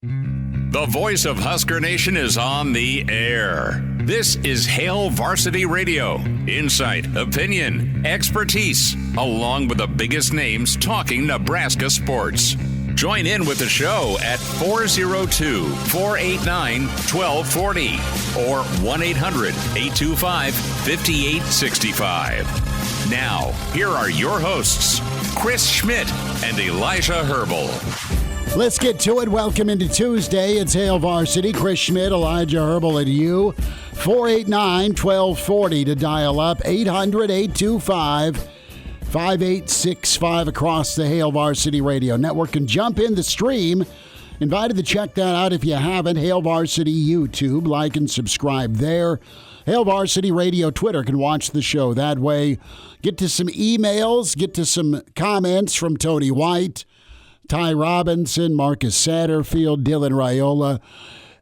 The voice of Husker Nation is on the air. This is Hail Varsity Radio. Insight, opinion, expertise, along with the biggest names talking Nebraska sports. Join in with the show at 402-489-1240 or 1-800-825-5865. Now, here are your hosts, Chris Schmidt and Elijah Herbel. Let's get to it. Welcome into Tuesday. It's Hail Varsity. Chris Schmidt, Elijah Herbel at you. 489-1240 to dial up. 800-825-5865 across the Hail Varsity Radio Network. And jump in the stream. Invited to check that out if you haven't. Hail Varsity YouTube. Like and subscribe there. Hail Varsity Radio Twitter can watch the show that way. Get to some emails. Get to some comments from Tony White, Ty Robinson, Marcus Satterfield, Dylan Raiola,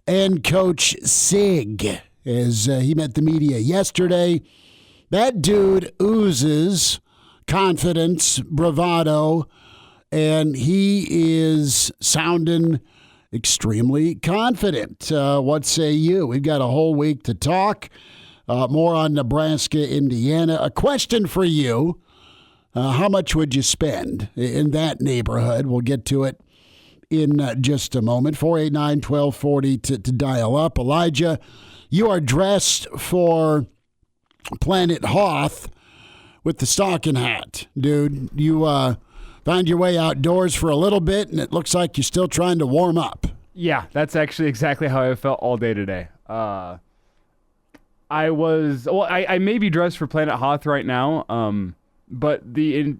and Coach Cig as he met the media yesterday. That dude oozes confidence, bravado, and he is sounding extremely confident. What say you? We've got a whole week to talk. More on Nebraska-Indiana. A question for you. How much would you spend in that neighborhood? We'll get to it in just a moment. 489-1240 to dial up. Elijah, you are dressed for Planet Hoth with the stocking hat, dude. You found your way outdoors for a little bit, and it looks like you're still trying to warm up. Yeah, that's actually exactly how I felt all day today. I may be dressed for Planet Hoth right now, but the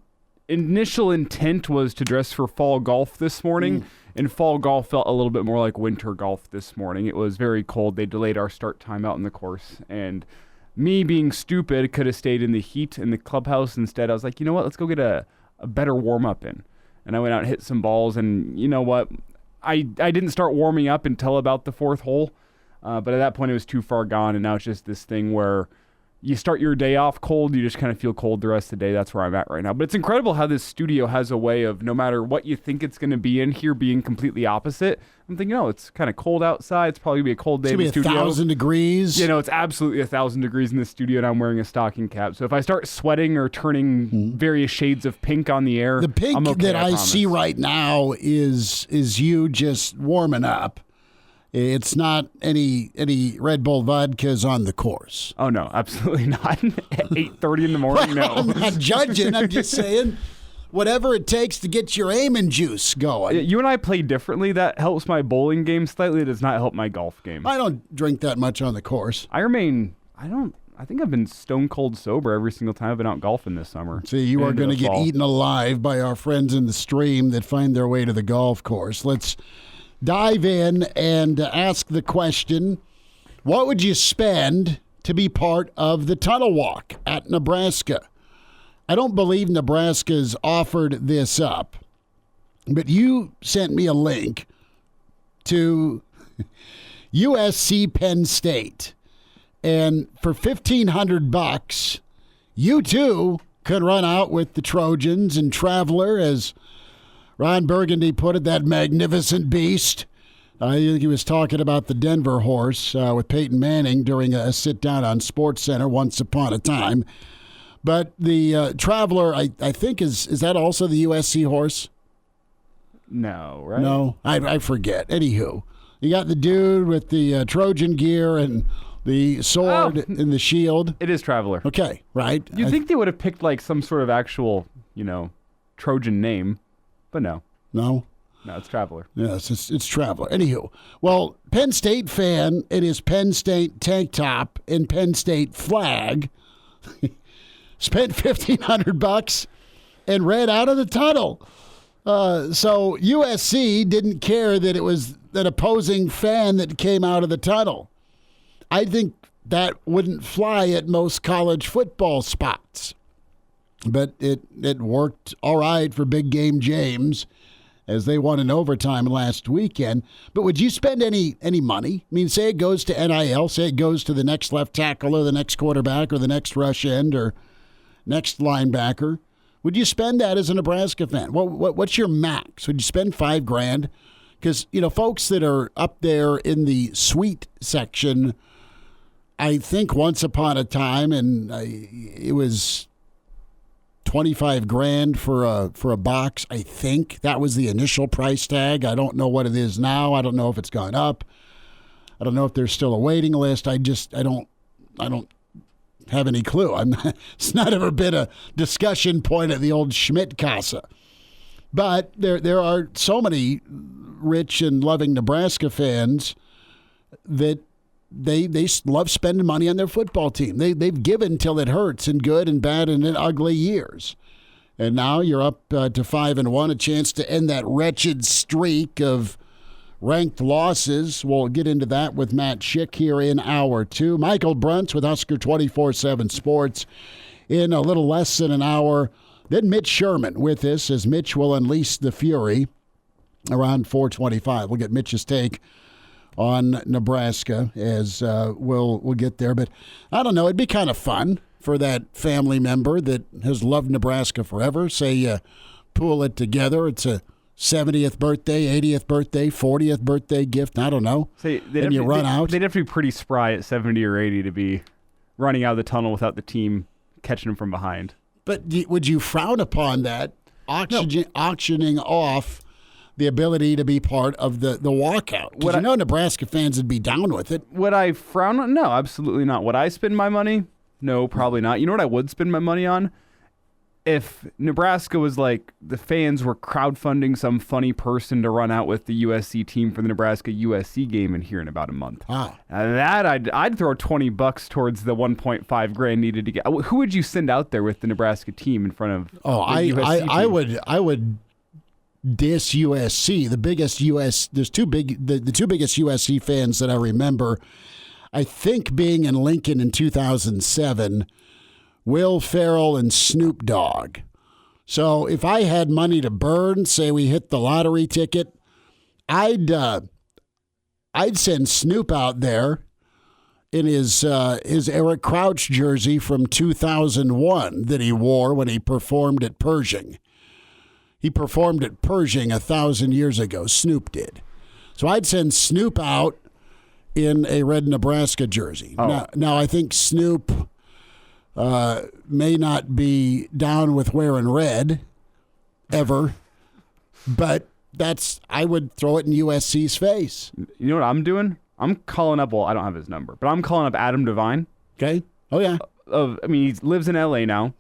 initial intent was to dress for fall golf this morning, and fall golf felt a little bit more like winter golf this morning. It was very cold. They delayed our start time out in the course, and me being stupid could have stayed in the heat in the clubhouse. Instead, I was like, you know what, let's go get a better warm-up in. And I went out and hit some balls, and you know what, I didn't start warming up until about the fourth hole, but at that point it was too far gone, and now it's just this thing where you start your day off cold, you just kind of feel cold the rest of the day. That's where I'm at right now. But it's incredible how this studio has a way of, no matter what you think it's going to be in here, being completely opposite. I'm thinking, it's kind of cold outside. It's probably going to be a cold day in the studio. It's going to be 1,000 degrees. It's absolutely 1,000 degrees in the studio, and I'm wearing a stocking cap. So if I start sweating or turning various shades of pink on the air, the pink I'm okay, that I see right now is you just warming up. It's not any Red Bull vodkas on the course. Oh, no, absolutely not. At 8:30 in the morning, no. I'm not judging. I'm just saying whatever it takes to get your aiming juice going. You and I play differently. That helps my bowling game slightly. It does not help my golf game. I don't drink that much on the course. I think I've been stone cold sober every single time I've been out golfing this summer. See, you are going to get eaten alive by our friends in the stream that find their way to the golf course. Let's dive in and ask the question, what would you spend to be part of the tunnel walk at Nebraska? I don't believe Nebraska's offered this up, but you sent me a link to USC Penn State. And for $1,500, you too could run out with the Trojans and Traveler, as Ron Burgundy put it, that magnificent beast. I think he was talking about the Denver horse with Peyton Manning during a sit-down on SportsCenter once upon a time. But the Traveler, I think, is that also the USC horse? No, right? No, I forget. Anywho, you got the dude with the Trojan gear and the sword and the shield. It is Traveler. Okay, right. You'd think they would have picked like some sort of actual, Trojan name. But no. No? No, it's Traveler. Yes, it's Traveler. Anywho, well, Penn State fan in his Penn State tank top and Penn State flag spent $1,500 and ran out of the tunnel. So USC didn't care that it was an opposing fan that came out of the tunnel. I think that wouldn't fly at most college football spots. But it worked all right for Big Game James as they won in overtime last weekend. But would you spend any money? I mean, say it goes to NIL, say it goes to the next left tackle or the next quarterback or the next rush end or next linebacker. Would you spend that as a Nebraska fan? What's your max? Would you spend $5,000? Because, folks that are up there in the suite section, I think once upon a time, and it was $25,000 for a box. I think that was the initial price tag. I don't know what it is now. I don't know if it's gone up. I don't know if there's still a waiting list. I don't have any clue. It's not ever been a discussion point at the old Schmidt Casa. But there are so many rich and loving Nebraska fans that they love spending money on their football team. They've given till it hurts in good and bad and in ugly years. And now you're up to 5-1, a chance to end that wretched streak of ranked losses. We'll get into that with Matt Schick here in hour 2. Michael Bruntz with Husker 24/7 Sports in a little less than an hour. Then Mitch Sherman with us as Mitch will unleash the fury around 4:25. We'll get Mitch's take on Nebraska as we'll get there. But I don't know, it'd be kind of fun for that family member that has loved Nebraska forever. Say you pool it together. It's a 70th birthday, 80th birthday, 40th birthday gift. I don't know. And you run out. They'd have to be pretty spry at 70 or 80 to be running out of the tunnel without the team catching them from behind. But would you frown upon that, auctioning off the ability to be part of the walkout? Because Nebraska fans would be down with it. Would I frown on? No, absolutely not. Would I spend my money? No, probably not. You know what I would spend my money on? If Nebraska was like the fans were crowdfunding some funny person to run out with the USC team for the Nebraska-USC game in here in about a month. That I'd throw $20 towards the $1.5 needed to get. Who would you send out there with the Nebraska team in front of? I would diss USC. The biggest there's the two biggest USC fans that I remember. I think being in Lincoln in 2007. Will Ferrell and Snoop Dogg. So if I had money to burn, say we hit the lottery ticket, I'd send Snoop out there in his Eric Crouch jersey from 2001 that he wore when he performed at Pershing. He performed at Pershing 1,000 years ago. Snoop did. So I'd send Snoop out in a red Nebraska jersey. Oh. Now I think Snoop may not be down with wearing red ever, but I would throw it in USC's face. You know what I'm doing? I'm calling up, I don't have his number, but I'm calling up Adam Devine. Okay. Oh, yeah. He lives in L.A. now,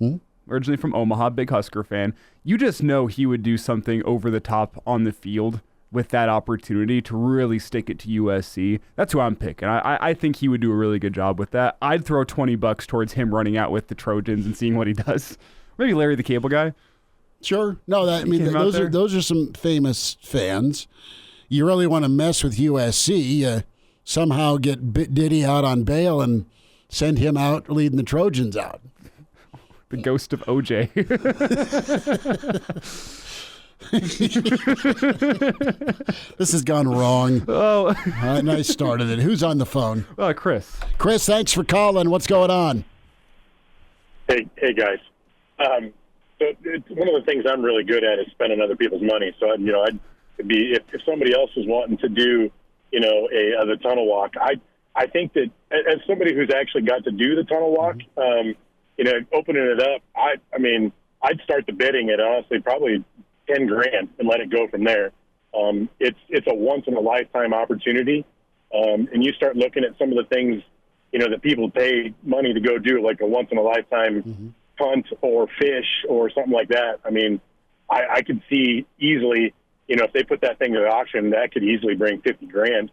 originally from Omaha, big Husker fan. You just know he would do something over the top on the field with that opportunity to really stick it to USC. That's who I'm picking. I think he would do a really good job with that. I'd throw $20 towards him running out with the Trojans and seeing what he does. Maybe Larry the Cable Guy. Sure. No, those are some famous fans. You really want to mess with USC, somehow get Diddy out on bail and send him out leading the Trojans out. The ghost of OJ. This has gone wrong. Oh, nice start of it. Who's on the phone? Chris. Chris, thanks for calling. What's going on? Hey guys. So it's one of the things I'm really good at is spending other people's money. So I'd be if somebody else was wanting to do the tunnel walk, I think that as somebody who's actually got to do the tunnel walk, opening it up, I'd start the bidding at honestly probably $10,000 and let it go from there. It's a once in a lifetime opportunity, and you start looking at some of the things that people pay money to go do, like a once in a lifetime hunt or fish or something like that. I could see easily, if they put that thing to the auction, that could easily bring $50,000.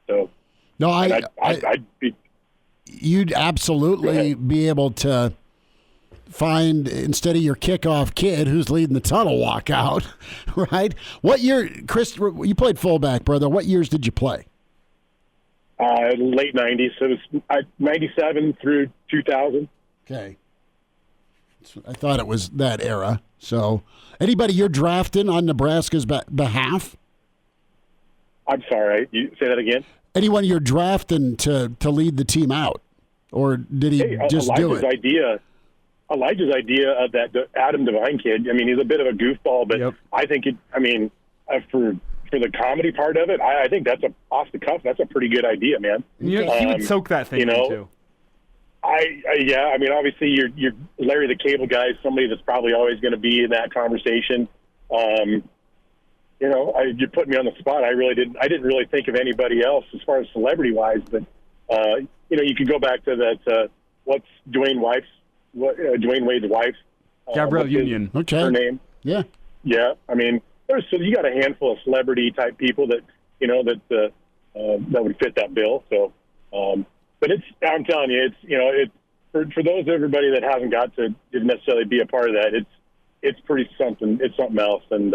So no, I'd be. You'd absolutely be able to find, instead of your kickoff kid who's leading the tunnel walk out, right? What year, Chris, you played fullback, brother. What years did you play? Late 90s. So it was 97 through 2000. Okay. I thought it was that era. So anybody you're drafting on Nebraska's behalf? I'm sorry. You say that again? Anyone you're drafting to lead the team out? Or did he just do it? Elijah's idea of that Adam Devine kid, he's a bit of a goofball, but yep. I think for for the comedy part of it, I think that's off the cuff. That's a pretty good idea, man. He would soak that thing in too. Yeah. I mean, obviously, you're Larry the Cable Guy is somebody that's probably always going to be in that conversation. You put me on the spot. I didn't really think of anybody else as far as celebrity wise, but you could go back to that. What's Dwayne Wade's wife? Gabrielle Union. Okay. Her name. Yeah. Yeah. I mean, you got a handful of celebrity type people that that would fit that bill. So, but I'm telling you, it's for those everybody that hasn't got to necessarily be a part of that. It's pretty something. It's something else, and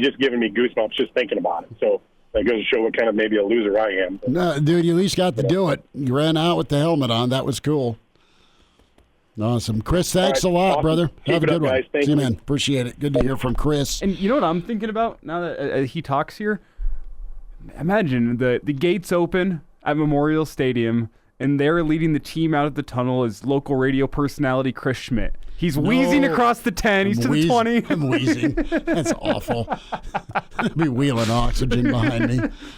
just giving me goosebumps just thinking about it. So that goes to show what kind of maybe a loser I am. No, dude, you at least got to do it. You ran out with the helmet on. That was cool. Awesome. Chris, thanks a lot, brother. Have a good one. Guys. Thank See you, man. Appreciate it. Good to hear from Chris. And you know what I'm thinking about now that he talks here? Imagine the gates open at Memorial Stadium, and there leading the team out of the tunnel is local radio personality Chris Schmidt. He's wheezing across the 10. He's to the 20. I'm wheezing. That's awful. I'll be wheeling oxygen behind me.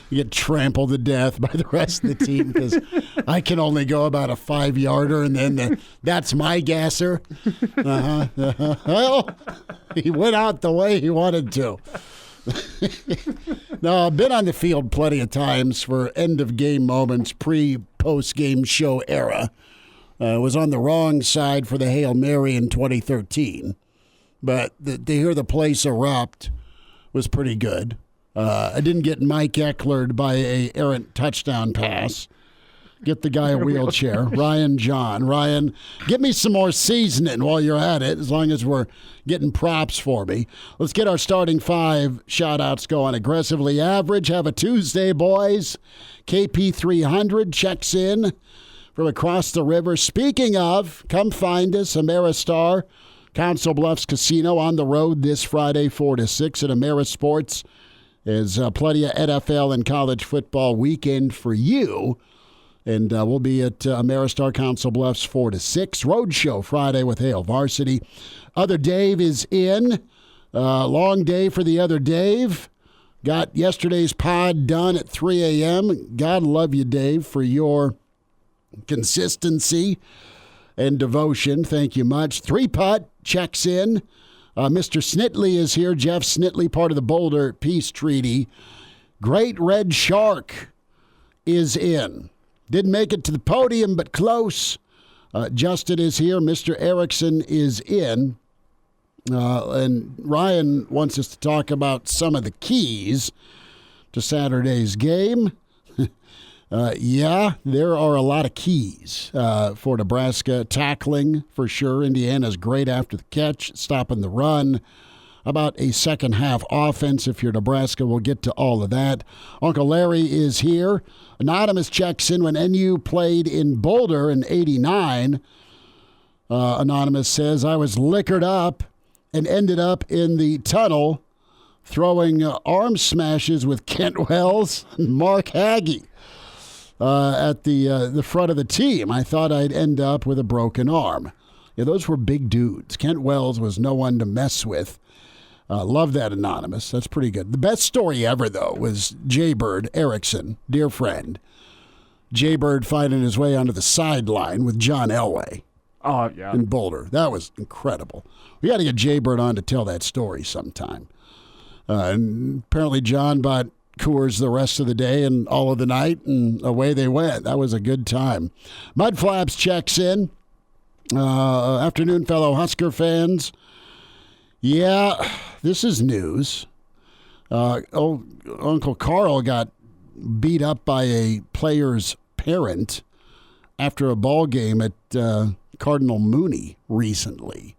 You get trampled to death by the rest of the team because I can only go about a 5-yarder, and then that's my gasser. Well, he went out the way he wanted to. No, I've been on the field plenty of times for end-of-game moments, post-game show era. Was on the wrong side for the Hail Mary in 2013. But to hear the place erupt was pretty good. I didn't get Mike Ecklered by a errant touchdown pass. Get the guy a wheelchair. Ryan John. Ryan, give me some more seasoning while you're at it, as long as we're getting props for me. Let's get our starting 5 shout-outs going. Aggressively Average. Have a Tuesday, boys. KP300 checks in from across the river. Speaking of, come find us, Ameristar, Council Bluffs Casino, on the road this Friday, 4 to 6 at Amerisports. There's plenty of NFL and college football weekend for you. And we'll be at Ameristar Council Bluffs 4 to 6. Roadshow Friday with Hail Varsity. Other Dave is in. Long day for the other Dave. Got yesterday's pod done at 3 a.m. God love you, Dave, for your consistency and devotion. Thank you much. 3-putt checks in. Mr. Snitley is here. Jeff Snitley, part of the Boulder Peace Treaty. Great Red Shark is in. Didn't make it to the podium, but close. Justin is here. Mr. Erickson is in. And Ryan wants us to talk about some of the keys to Saturday's game. Yeah, there are a lot of keys for Nebraska. Tackling, for sure. Indiana's great after the catch, stopping the run. About a second-half offense if you're Nebraska. We'll get to all of that. Uncle Larry is here. Anonymous checks in when NU played in Boulder in '89. Anonymous says, I was liquored up and ended up in the tunnel throwing arm smashes with Kent Wells and Mark Hagee. At the front of the team. I thought I'd end up with a broken arm. Yeah, those were big dudes. Kent Wells was no one to mess with. Love that, Anonymous. That's pretty good. The best story ever, though, was Jaybird Erickson, dear friend. Jaybird finding his way onto the sideline with John Elway. Oh, yeah. In Boulder. That was incredible. We got to get Jaybird on to tell that story sometime. And apparently John bought Coors the rest of the day and all of the night, and away they went. That was a good time. Mudflaps checks in. Afternoon, fellow Husker fans. Yeah, this is news. Uncle Carl got beat up by a player's parent after a ball game at Cardinal Mooney recently.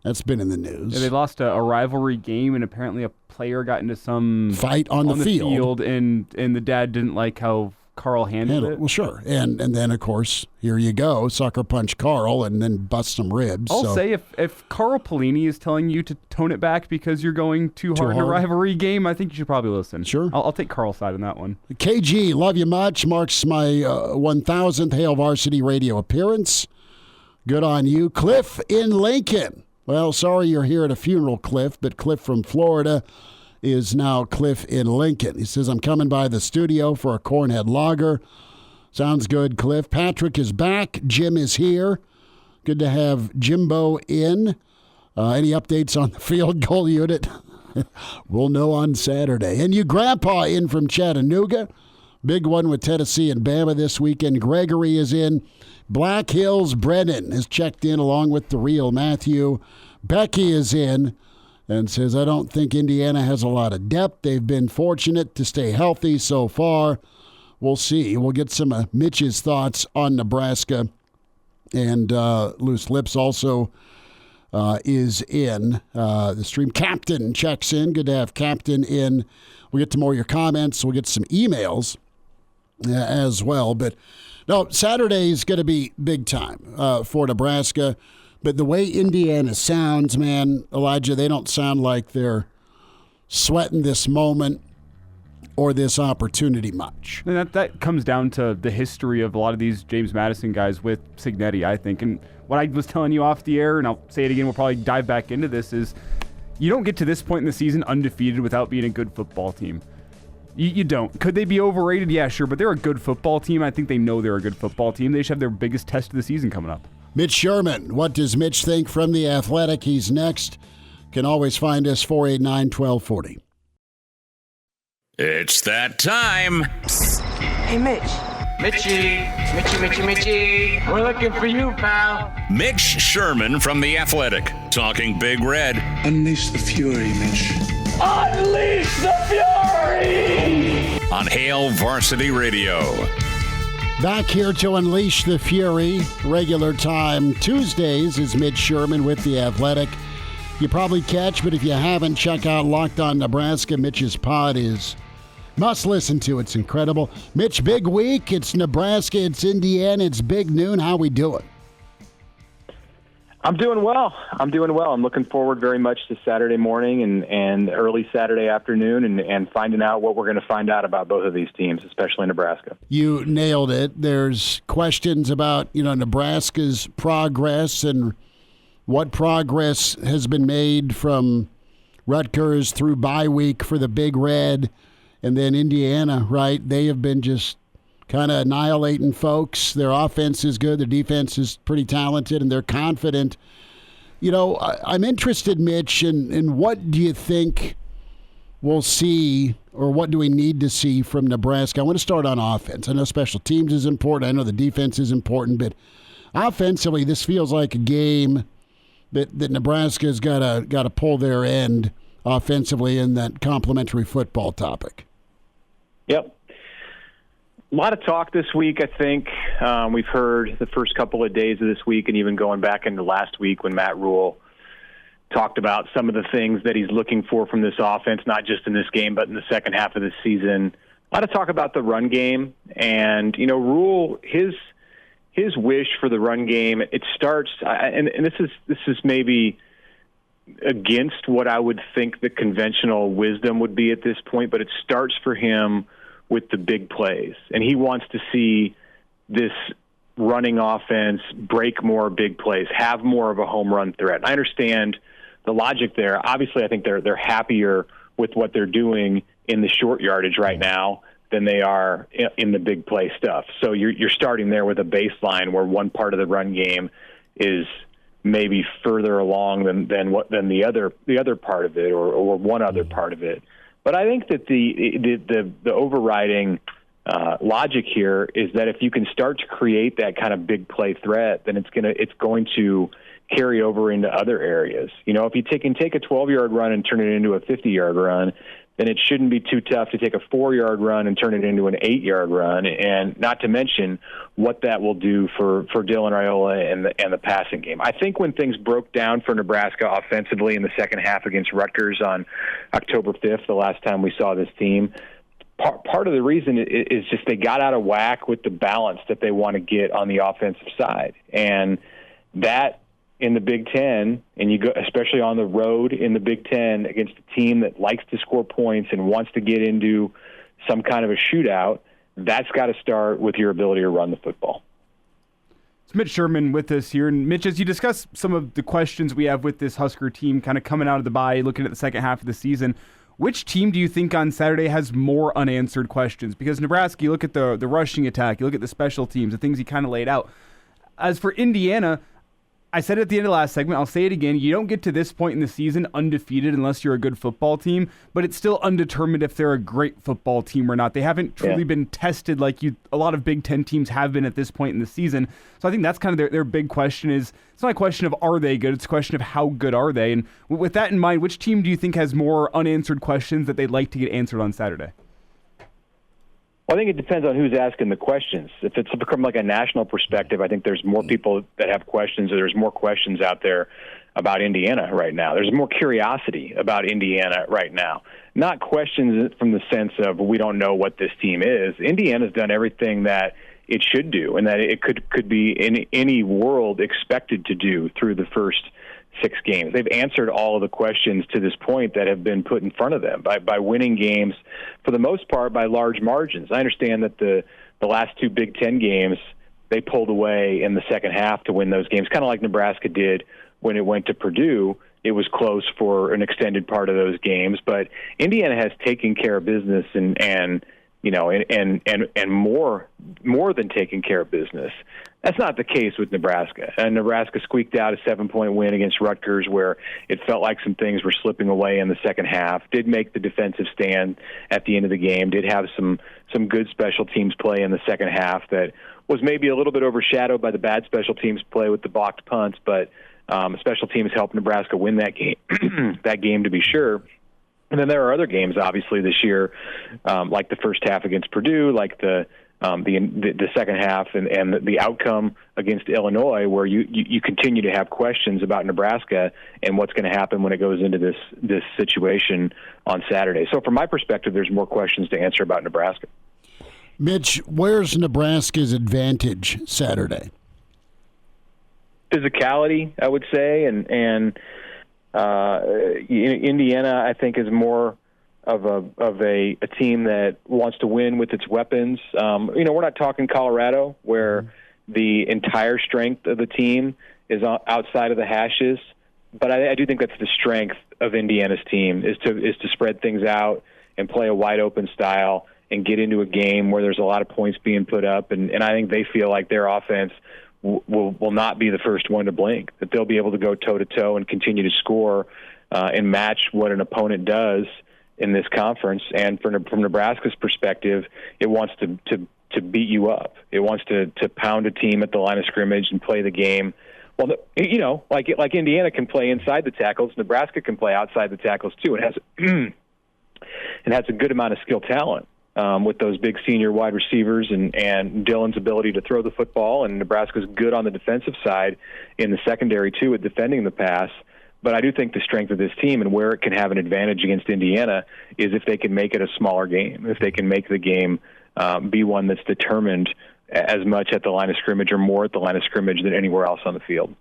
That's been in the news. Yeah, they lost a rivalry game, and apparently a player got into some fight on the field, and the dad didn't like how Carl handled it. Well, sure. And then, of course, here you go, sucker punch Carl and then bust some ribs. I'll say if Carl Pelini is telling you to tone it back because you're going too hard in a rivalry game, I think you should probably listen. Sure. I'll take Carl's side on that one. KG, love you much. Marks my 1,000th Hail Varsity Radio appearance. Good on you. Cliff in Lincoln. Well, sorry you're here at a funeral, Cliff, but Cliff from Florida is now Cliff in Lincoln. He says, I'm coming by the studio for a Cornhead Lager. Sounds good, Cliff. Patrick is back. Jim is here. Good to have Jimbo in. Any updates on the field goal unit? We'll know on Saturday. And you grandpa in from Chattanooga. Big one with Tennessee and Bama this weekend. Gregory is in. Black Hills Brennan is checked in along with the real Matthew. Becky is in and says, I don't think Indiana has a lot of depth. They've been fortunate to stay healthy so far. We'll see. We'll get some of Mitch's thoughts on Nebraska. And Loose Lips also is in the stream. Captain checks in. Good to have Captain in. We'll get to more of your comments. We'll get some emails as well. But no, Saturday is going to be big time for Nebraska. But the way Indiana sounds, man, Elijah, they don't sound like they're sweating this moment or this opportunity much. And that comes down to the history of a lot of these James Madison guys with Cignetti, I think. And what I was telling you off the air, and I'll say it again, we'll probably dive back into this, is you don't get to this point in the season undefeated without being a good football team. You don't. Could they be overrated? Yeah, sure, but they're a good football team. I think they know they're a good football team. They should have their biggest test of the season coming up. Mitch Sherman, what does Mitch think from The Athletic? He's next. Can always find us 489-1240. It's that time. Psst. Hey, Mitch. Mitchie. We're looking for you, pal. Mitch Sherman from The Athletic, talking Big Red. Unleash the fury, Mitch. Unleash the fury! On Hail Varsity Radio. Back here to unleash the fury. Regular time Tuesdays is Mitch Sherman with The Athletic. You probably catch, but if you haven't, check out Locked On Nebraska. Mitch's pod is must listen to. It's incredible. Mitch, big week. It's Nebraska. It's Indiana. It's big noon. How we doing? I'm doing well. I'm looking forward very much to Saturday morning and early Saturday afternoon and finding out what we're going to find out about both of these teams, especially Nebraska. You nailed it. There's questions about, Nebraska's progress and what progress has been made from Rutgers through bye week for the Big Red, and then Indiana, right? They have been just kind of annihilating folks. Their offense is good. Their defense is pretty talented, and they're confident. I'm interested, Mitch, in what do you think we'll see, or what do we need to see from Nebraska? I want to start on offense. I know special teams is important. I know the defense is important, but offensively, this feels like a game that Nebraska's got to pull their end offensively in that complementary football topic. Yep. A lot of talk this week, I think. We've heard the first couple of days of this week and even going back into last week when Matt Rule talked about some of the things that he's looking for from this offense, not just in this game, but in the second half of the season. A lot of talk about the run game. And, Rule, his wish for the run game, it starts, and this is maybe against what I would think the conventional wisdom would be at this point, but it starts for him with the big plays. And he wants to see this running offense break more big plays, have more of a home run threat. I understand the logic there. Obviously, I think they're happier with what they're doing in the short yardage right now than they are in the big play stuff. So you're starting there with a baseline where one part of the run game is maybe further along than the other part of it, or one other part of it. But I think that the overriding logic here is that if you can start to create that kind of big play threat, then it's going to carry over into other areas. If you can take a 12-yard run and turn it into a 50-yard run, then it shouldn't be too tough to take a 4-yard run and turn it into an 8-yard run, and not to mention what that will do for Dylan Raiola and the passing game. I think when things broke down for Nebraska offensively in the second half against Rutgers on October 5th, the last time we saw this team, part of the reason is just they got out of whack with the balance that they want to get on the offensive side. And that in the Big Ten, and you go, especially on the road in the Big Ten against a team that likes to score points and wants to get into some kind of a shootout, that's got to start with your ability to run the football. It's Mitch Sherman with us here. And Mitch, as you discuss some of the questions we have with this Husker team kind of coming out of the bye, looking at the second half of the season, Which team do you think on Saturday has more unanswered questions? Because Nebraska, you look at the rushing attack, you look at the special teams, the things he kind of laid out. As for Indiana, I said it at the end of the last segment, I'll say it again, you don't get to this point in the season undefeated unless you're a good football team, but it's still undetermined if they're a great football team or not. They haven't truly been tested like a lot of Big Ten teams have been at this point in the season. So I think that's kind of their big question is, it's not a question of are they good, it's a question of how good are they. And with that in mind, which team do you think has more unanswered questions that they'd like to get answered on Saturday? Well, I think it depends on who's asking the questions. If it's from like a national perspective, I think there's more people that have questions, or there's more questions out there about Indiana right now. There's more curiosity about Indiana right now. Not questions from the sense of we don't know what this team is. Indiana's done everything that it should do, and that it could be in any world expected to do through the first 6 games. They've answered all of the questions to this point that have been put in front of them by winning games, for the most part, by large margins. I understand that the last 2 Big Ten games, they pulled away in the second half to win those games, kind of like Nebraska did when it went to Purdue. It was close for an extended part of those games, but Indiana has taken care of business and more than taking care of business. That's not the case with Nebraska. And Nebraska squeaked out a 7-point win against Rutgers where it felt like some things were slipping away in the second half, did make the defensive stand at the end of the game, did have some good special teams play in the second half that was maybe a little bit overshadowed by the bad special teams play with the blocked punts, but special teams helped Nebraska win that game, that game to be sure. And then there are other games, obviously, this year, like the first half against Purdue, like the second half and the outcome against Illinois, where you continue to have questions about Nebraska and what's going to happen when it goes into this situation on Saturday. So from my perspective, there's more questions to answer about Nebraska. Mitch, where's Nebraska's advantage Saturday? Physicality, I would say, and Indiana, I think, is more of a team that wants to win with its weapons. We're not talking Colorado, where the entire strength of the team is outside of the hashes, but I do think that's the strength of Indiana's team is to spread things out and play a wide open style and get into a game where there's a lot of points being put up, and I think they feel like their offense will not be the first one to blink, that they'll be able to go toe-to-toe and continue to score and match what an opponent does in this conference. And from Nebraska's perspective, it wants to beat you up. It wants to pound a team at the line of scrimmage and play the game. Well, like Indiana can play inside the tackles, Nebraska can play outside the tackles too. It has a good amount of skill talent. With those big senior wide receivers and Dylan's ability to throw the football, and Nebraska's good on the defensive side in the secondary too at defending the pass. But I do think the strength of this team and where it can have an advantage against Indiana is if they can make it a smaller game, if they can make the game be one that's determined as much at the line of scrimmage or more at the line of scrimmage than anywhere else on the field.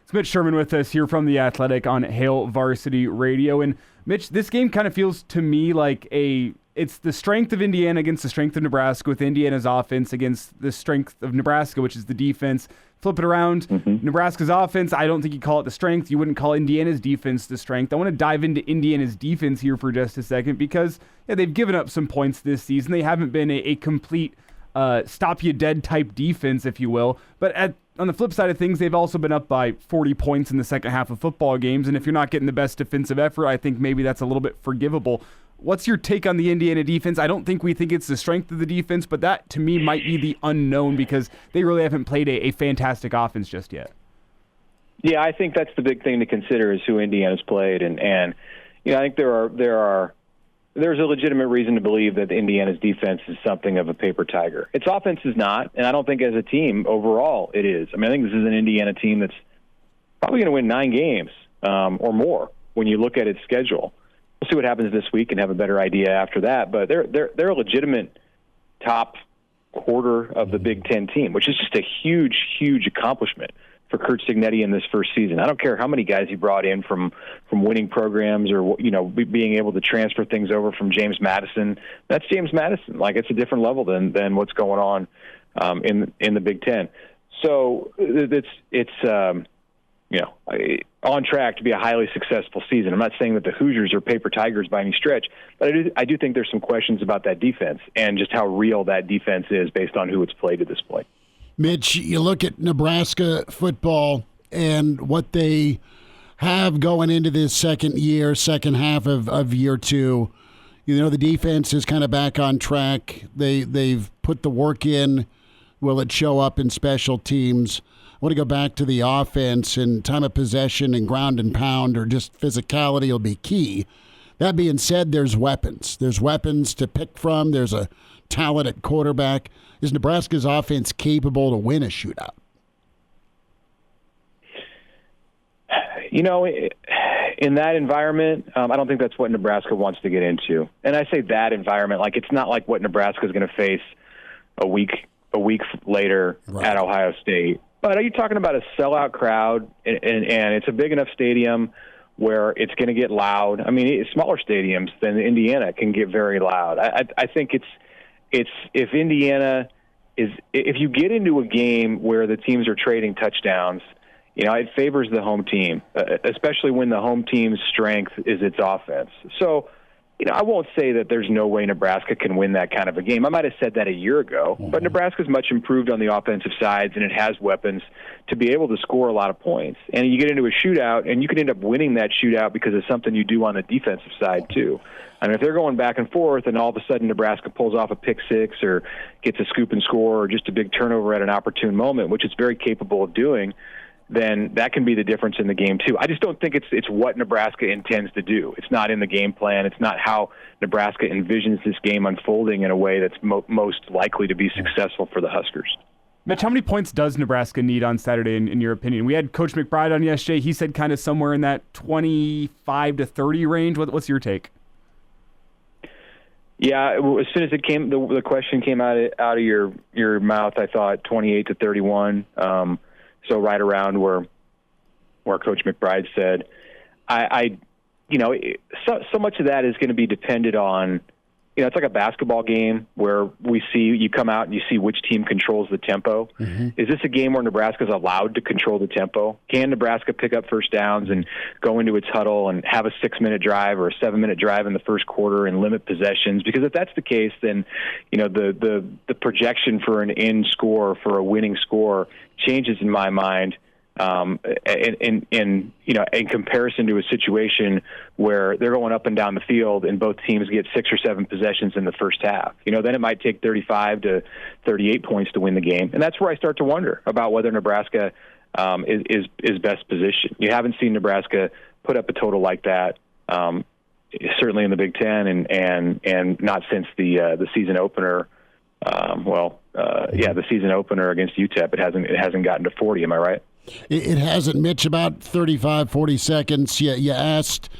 It's Mitch Sherman with us here from The Athletic on Hail Varsity Radio. And Mitch, this game kind of feels to me like it's the strength of Indiana against the strength of Nebraska, with Indiana's offense against the strength of Nebraska, which is the defense. Flip it around. Nebraska's offense, I don't think you call it the strength. You wouldn't call Indiana's defense the strength. I want to dive into Indiana's defense here for just a second because they've given up some points this season. They haven't been a complete stop-you-dead type defense, if you will. But on the flip side of things, they've also been up by 40 points in the second half of football games, and if you're not getting the best defensive effort, I think maybe that's a little bit forgivable. What's your take on the Indiana defense? I don't think we think it's the strength of the defense, but that, to me, might be the unknown because they really haven't played a fantastic offense just yet. Yeah, I think that's the big thing to consider is who Indiana's played, and I think there's a legitimate reason to believe that Indiana's defense is something of a paper tiger. Its offense is not, and I don't think as a team overall it is. I mean, I think this is an Indiana team that's probably going to win 9 games or more when you look at its schedule. We'll see what happens this week and have a better idea after that. But they're a legitimate top quarter of the Big Ten team, which is just a huge, huge accomplishment for Coach Cig in this first season. I don't care how many guys he brought in from winning programs or being able to transfer things over from James Madison. That's James Madison. Like, it's a different level than what's going on in the Big Ten. So it's on track to be a highly successful season. I'm not saying that the Hoosiers are paper tigers by any stretch, but I do think there's some questions about that defense and just how real that defense is based on who it's played to this point. Mitch, you look at Nebraska football and what they have going into this second half of year two. The defense is kind of back on track. They've put the work in. Will it show up in special teams? I want to go back to the offense, and time of possession and ground and pound or just physicality will be key. That being said, there's weapons. There's weapons to pick from. There's a talent at quarterback. Is Nebraska's offense capable to win a shootout? In that environment, I don't think that's what Nebraska wants to get into. And I say that environment, like it's not like what Nebraska is going to face a week later at Ohio State. But are you talking about a sellout crowd, and it's a big enough stadium where it's going to get loud? I mean, smaller stadiums than Indiana can get very loud. I think it's if Indiana if you get into a game where the teams are trading touchdowns, it favors the home team, especially when the home team's strength is its offense. So, I won't say that there's no way Nebraska can win that kind of a game. I might have said that a year ago, but Nebraska's much improved on the offensive sides, and it has weapons to be able to score a lot of points. And you get into a shootout, and you could end up winning that shootout because of something you do on the defensive side, too. I mean, if they're going back and forth and all of a sudden Nebraska pulls off a pick six or gets a scoop and score or just a big turnover at an opportune moment, which it's very capable of doing, then that can be the difference in the game, too. I just don't think it's what Nebraska intends to do. It's not in the game plan. It's not how Nebraska envisions this game unfolding in a way that's most likely to be successful for the Huskers. Mitch, how many points does Nebraska need on Saturday, in your opinion? We had Coach McBride on yesterday. He said kind of somewhere in that 25 to 30 range. What's your take? Yeah, as soon as it came, the question came out of your mouth, I thought 28 to 31. So right around where Coach McBride said, so much of that is going to be dependent on, it's like a basketball game where you come out and you see which team controls the tempo. Mm-hmm. Is this a game where Nebraska is allowed to control the tempo? Can Nebraska pick up first downs and go into its huddle and have a 6-minute drive or a 7-minute drive in the first quarter and limit possessions? Because if that's the case, then, the projection for an end score, for a winning score, changes in my mind. In comparison to a situation where they're going up and down the field and both teams get 6 or 7 possessions in the first half, then it might take 35 to 38 points to win the game. And that's where I start to wonder about whether Nebraska is best positioned. You haven't seen Nebraska put up a total like that, certainly in the Big Ten and not since the season opener. The season opener against UTEP, it hasn't gotten to 40. Am I right? It hasn't, Mitch. About 35, 40 seconds. You asked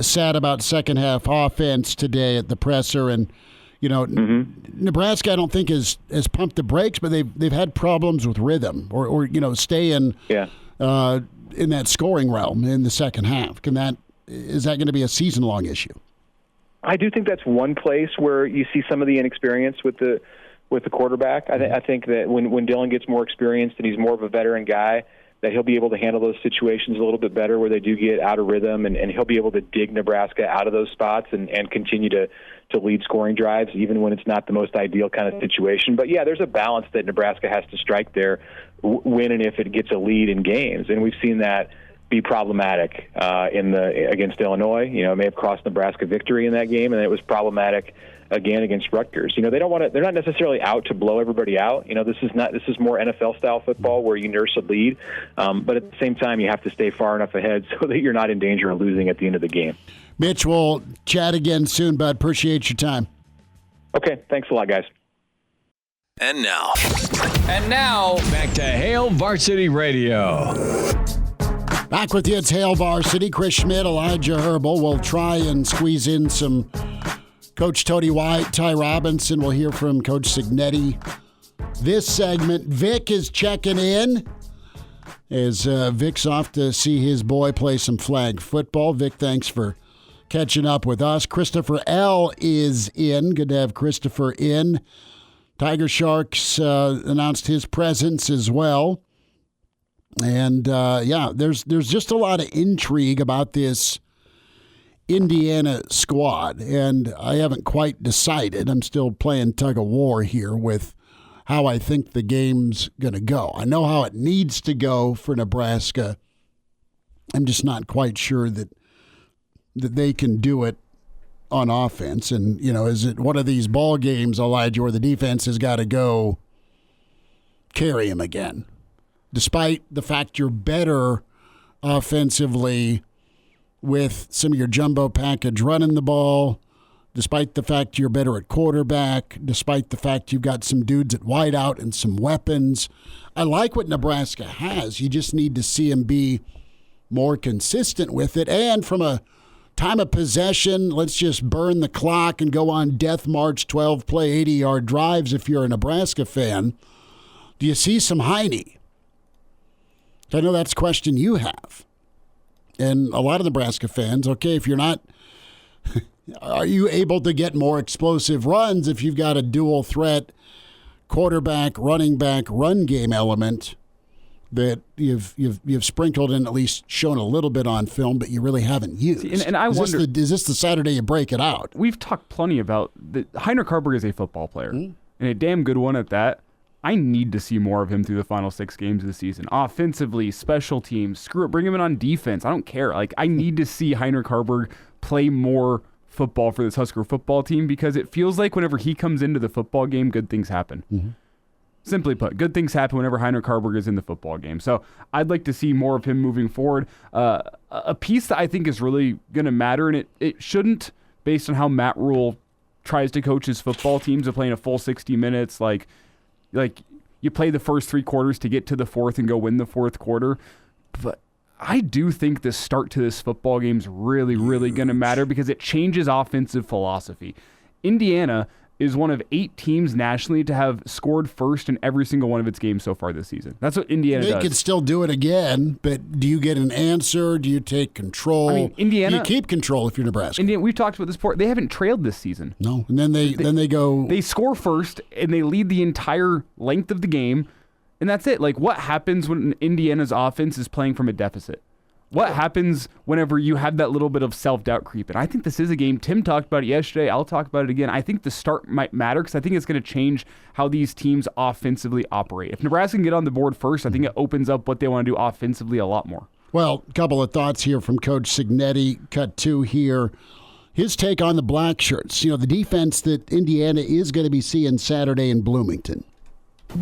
Sad about second half offense today at the presser, and Nebraska I don't think has pumped the brakes, but they've had problems with rhythm or staying in that scoring realm in the second half. Is that going to be a season long issue? I do think that's one place where you see some of the inexperience with the quarterback. I think that when Dillon gets more experienced and he's more of a veteran guy, that he'll be able to handle those situations a little bit better where they do get out of rhythm, and he'll be able to dig Nebraska out of those spots and continue to lead scoring drives, even when it's not the most ideal kind of situation. But, yeah, there's a balance that Nebraska has to strike there when and if it gets a lead in games, and we've seen that be problematic against Illinois. It may have cost Nebraska victory in that game, and it was problematic again against Rutgers. They're not necessarily out to blow everybody out. This is more NFL style football where you nurse a lead, but at the same time you have to stay far enough ahead so that you're not in danger of losing at the end of the game. Mitch, we'll chat again soon, bud. Appreciate your time. Okay, thanks a lot, guys. And now, back to Hail Varsity Radio. Back with you, it's Hail Varsity. Chris Schmidt, Elijah Herbel. We'll try and squeeze in some Coach Tony White, Ty Robinson. We'll hear from Coach Cignetti. This segment, Vic is checking in as Vic's off to see his boy play some flag football. Vic, thanks for catching up with us. Christopher L. is in. Good to have Christopher in. Tiger Sharks announced his presence as well. And, there's just a lot of intrigue about this Indiana squad, and I haven't quite decided. I'm still playing tug of war here with how I think the game's going to go. I know how it needs to go for Nebraska. I'm just not quite sure that they can do it on offense. And, is it one of these ball games, Elijah, where the defense has got to go carry him again? Despite the fact you're better offensively with some of your jumbo package running the ball, despite the fact you're better at quarterback, despite the fact you've got some dudes at wideout and some weapons. I like what Nebraska has. You just need to see him be more consistent with it. And from a time of possession, let's just burn the clock and go on death march, 12-play, 80-yard drives if you're a Nebraska fan. Do you see some Heine? I know that's a question you have. And a lot of Nebraska fans, okay, if you're not, are you able to get more explosive runs if you've got a dual threat quarterback, running back, run game element that you've sprinkled and at least shown a little bit on film, but you really haven't used? See, and I wonder, is this the Saturday you break it out? We've talked plenty about Heinrich Harburg is a football player, and a damn good one at that. I need to see more of him through the final 6 games of the season. Offensively, special teams, screw it, bring him in on defense. I don't care. I need to see Heinrich Harburg play more football for this Husker football team, because it feels like whenever he comes into the football game, good things happen. Mm-hmm. Simply put, good things happen whenever Heinrich Harburg is in the football game. So I'd like to see more of him moving forward. A piece that I think is really going to matter, and it shouldn't, based on how Matt Rule tries to coach his football teams of playing a full 60 minutes, like you play the first 3 quarters to get to the fourth and go win the fourth quarter. But I do think the start to this football game is really, really going to matter, because it changes offensive philosophy. Indiana is one of 8 teams nationally to have scored first in every single one of its games so far this season. That's what Indiana does. They could still do it again, but do you get an answer? Do you take control? I mean, Indiana, you keep control if you're Nebraska. Indiana, we've talked about this before. They haven't trailed this season. No, and then they go. They score first, and they lead the entire length of the game, and that's it. What happens when Indiana's offense is playing from a deficit? What happens whenever you have that little bit of self-doubt creep? And I think this is a game. Tim talked about it yesterday. I'll talk about it again. I think the start might matter, because I think it's going to change how these teams offensively operate. If Nebraska can get on the board first, I think it opens up what they want to do offensively a lot more. Well, a couple of thoughts here from Coach Cignetti. Cut 2 here. His take on the black shirts. The defense that Indiana is going to be seeing Saturday in Bloomington.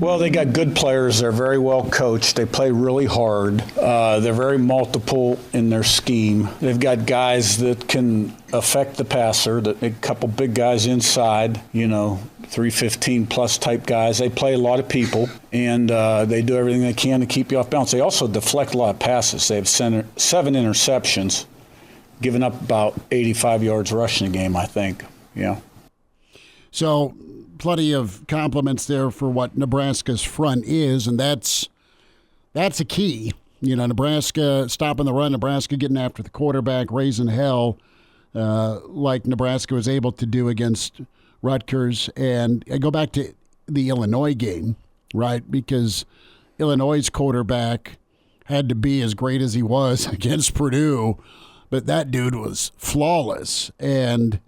Well, they got good players. They're very well coached. They play really hard. They're very multiple in their scheme. They've got guys that can affect the passer, a couple big guys inside, 315-plus type guys. They play a lot of people, and they do everything they can to keep you off balance. They also deflect a lot of passes. They have 7 interceptions, giving up about 85 yards rushing a game, I think. Yeah. So plenty of compliments there for what Nebraska's front is, and that's a key. Nebraska stopping the run, Nebraska getting after the quarterback, raising hell, like Nebraska was able to do against Rutgers. And I go back to the Illinois game, right? Because Illinois' quarterback had to be as great as he was against Purdue, but that dude was flawless. And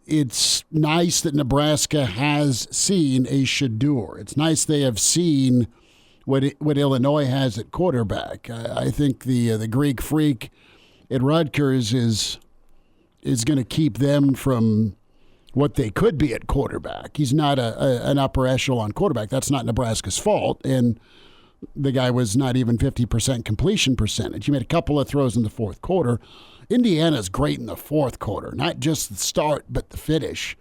it's nice that Nebraska has seen a Shedeur. It's nice they have seen what Illinois has at quarterback. I think the Greek Freak at Rutgers is going to keep them from what they could be at quarterback. He's not an upper echelon quarterback. That's not Nebraska's fault. And the guy was not even 50% completion percentage. He made a couple of throws in the fourth quarter. Indiana's great in the fourth quarter, not just the start, but the finish.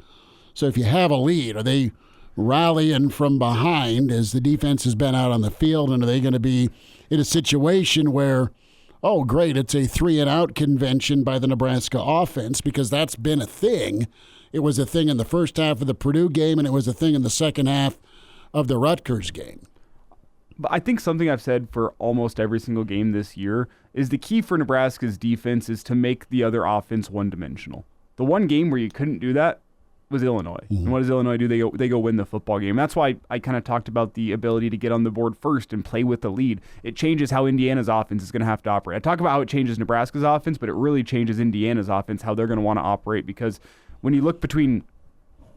So if you have a lead, are they rallying from behind as the defense has been out on the field, and are they going to be in a situation where, oh, great, it's a 3-and-out convention by the Nebraska offense, because that's been a thing. It was a thing in the first half of the Purdue game, and it was a thing in the second half of the Rutgers game. But I think something I've said for almost every single game this year is the key for Nebraska's defense is to make the other offense one-dimensional. The one game where you couldn't do that was Illinois. And what does Illinois do? They go win the football game. That's why I kind of talked about the ability to get on the board first and play with the lead. It changes how Indiana's offense is going to have to operate. I talk about how it changes Nebraska's offense, but it really changes Indiana's offense, how they're going to want to operate, because when you look between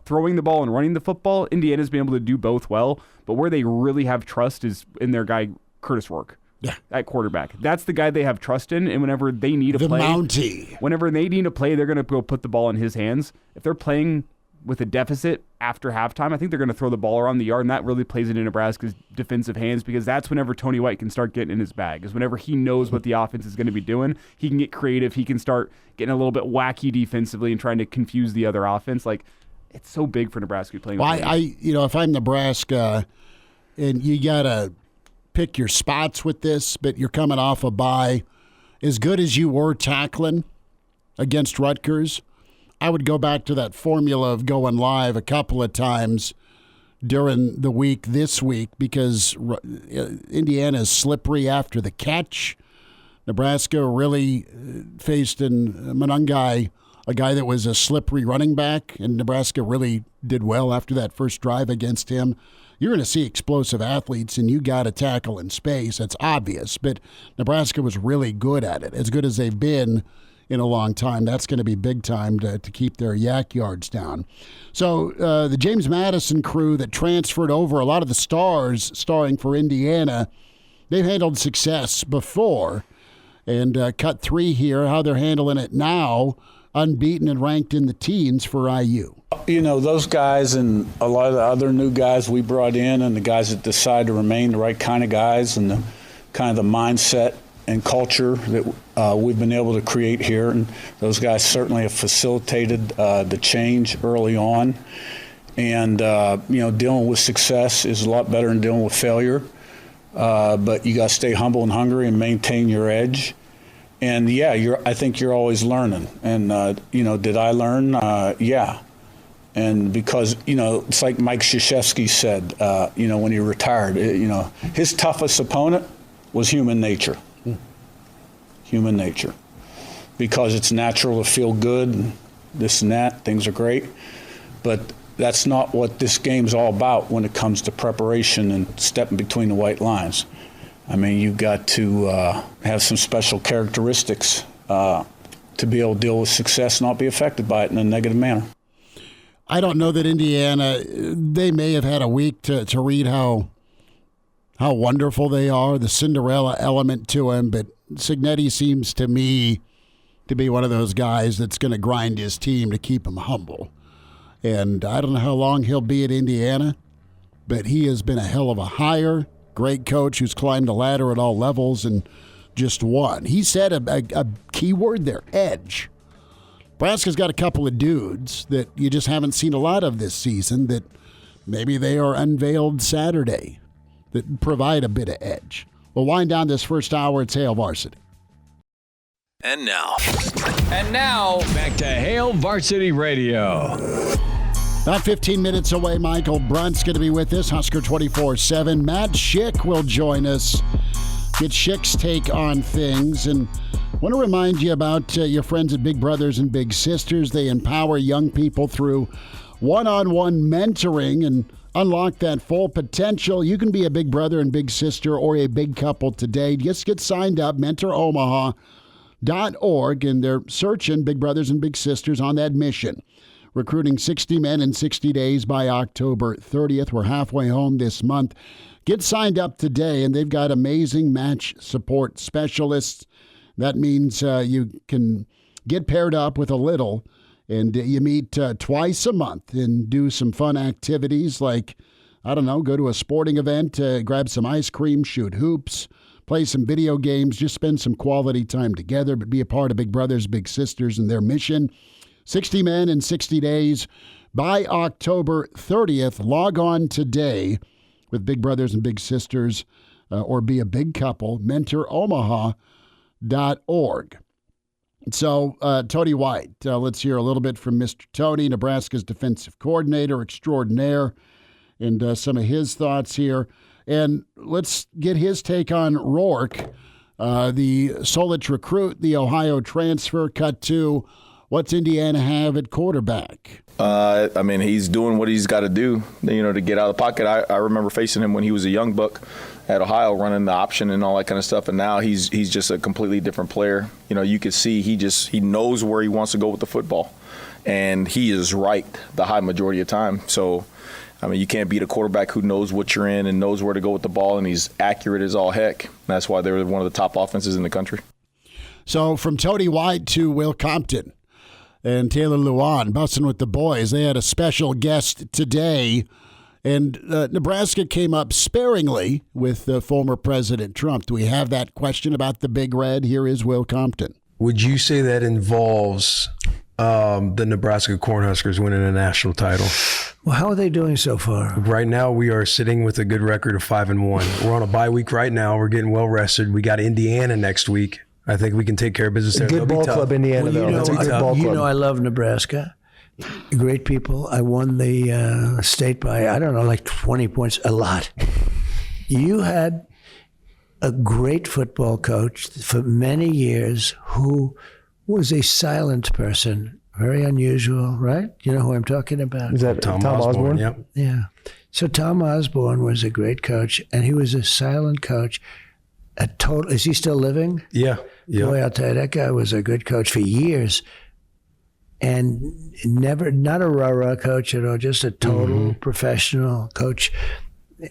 throwing the ball and running the football, Indiana's been able to do both well, but where they really have trust is in their guy, Curtis Rourke. Yeah. At quarterback. That's the guy they have trust in, and whenever they need a play, whenever they need a play, they're going to go put the ball in his hands. If they're playing with a deficit after halftime, I think they're going to throw the ball around the yard, and that really plays into Nebraska's defensive hands, because that's whenever Tony White can start getting in his bag, is whenever he knows what the offense is going to be doing. He can get creative. He can start getting a little bit wacky defensively and trying to confuse the other offense. Like, it's so big for Nebraska playing. Well, if I'm Nebraska, and you got to pick your spots with this, but you're coming off a bye, as good as you were tackling against Rutgers, I would go back to that formula of going live a couple of times during the week this week, because Indiana is slippery after the catch. Nebraska really faced in Monangai, a guy that was a slippery running back, and Nebraska really did well after that first drive against him. You're going to see explosive athletes, and you got to tackle in space. That's obvious, but Nebraska was really good at it, as good as they've been in a long time. That's going to be big time to keep their yak yards down. So the James Madison crew that transferred over, a lot of the stars starring for Indiana, they've handled success before, and cut 3 here. How they're handling it now, unbeaten and ranked in the teens for IU. Those guys and a lot of the other new guys we brought in, and the guys that decide to remain the right kind of guys, and the kind of the mindset and culture that we've been able to create here. And those guys certainly have facilitated the change early on. And, dealing with success is a lot better than dealing with failure. But you got to stay humble and hungry and maintain your edge. And, I think you're always learning. And, did I learn? Yeah. And because, it's like Mike Krzyzewski said, when he retired, his toughest opponent was human nature. Human nature. Because it's natural to feel good, and this and that, things are great. But that's not what this game's all about when it comes to preparation and stepping between the white lines. I mean, you've got to have some special characteristics to be able to deal with success and not be affected by it in a negative manner. I don't know that Indiana, they may have had a week to read how wonderful they are, the Cinderella element to him, but Cignetti seems to me to be one of those guys that's going to grind his team to keep him humble. And I don't know how long he'll be at Indiana, but he has been a hell of a hire, great coach who's climbed the ladder at all levels and just won. He said a key word there, edge. Nebraska's got a couple of dudes that you just haven't seen a lot of this season that maybe they are unveiled Saturday that provide a bit of edge. We'll wind down this first hour. It's Hail Varsity. And now, back to Hail Varsity Radio. About 15 minutes away, Michael Bruntz going to be with us, Husker 24/7. Matt Schick will join us, get Schick's take on things. And I want to remind you about your friends at Big Brothers and Big Sisters. They empower young people through one-on-one mentoring and unlock that full potential. You can be a big brother and big sister or a big couple today. Just get signed up, mentoromaha.org, and they're searching Big Brothers and Big Sisters on that mission. Recruiting 60 men in 60 days by October 30th. We're halfway home this month. Get signed up today, and they've got amazing match support specialists. That means you can get paired up with a little, and you meet twice a month and do some fun activities like, go to a sporting event, grab some ice cream, shoot hoops, play some video games, just spend some quality time together, but be a part of Big Brothers, Big Sisters and their mission. 60 men in 60 days by October 30th. Log on today with Big Brothers and Big Sisters or be a big couple, mentoromaha.org. So, Tony White, let's hear a little bit from Mr. Tony, Nebraska's defensive coordinator extraordinaire, and some of his thoughts here. And let's get his take on Rourke, the Solich recruit, the Ohio transfer, cut to What's Indiana have at quarterback? I mean, he's doing what he's got to do, to get out of the pocket. I remember facing him when he was a young buck at Ohio, running the option and all that kind of stuff, and now he's just a completely different player. You could see he knows where he wants to go with the football, and he is right the high majority of time. So, I mean, you can't beat a quarterback who knows what you're in and knows where to go with the ball, and he's accurate as all heck. That's why they're one of the top offenses in the country. So, from Tony White to Will Compton and Taylor Lewan busting with the boys, they had a special guest today. And Nebraska came up sparingly with former President Trump. Do we have that question about the Big Red? Here is Will Compton. Would you say that involves the Nebraska Cornhuskers winning a national title? Well, how are they doing so far? Right now, we are sitting with a good record of 5-1. We're on a bye week right now. We're getting well rested. We got Indiana next week. I think we can take care of business there. Good ball club, Indiana, though. That's a good ball club. I love Nebraska. Great people. I won the state by, I don't know, like 20 points, a lot. You had a great football coach for many years who was a silent person, very unusual, right? You know who I'm talking about? Is that Tom Osborne? Yep. Yeah. So Tom Osborne was a great coach, and he was a silent coach. Is he still living? Yeah. Boy, I'll tell you, that guy was a good coach for years. And not a rah-rah coach at all, just a total professional coach.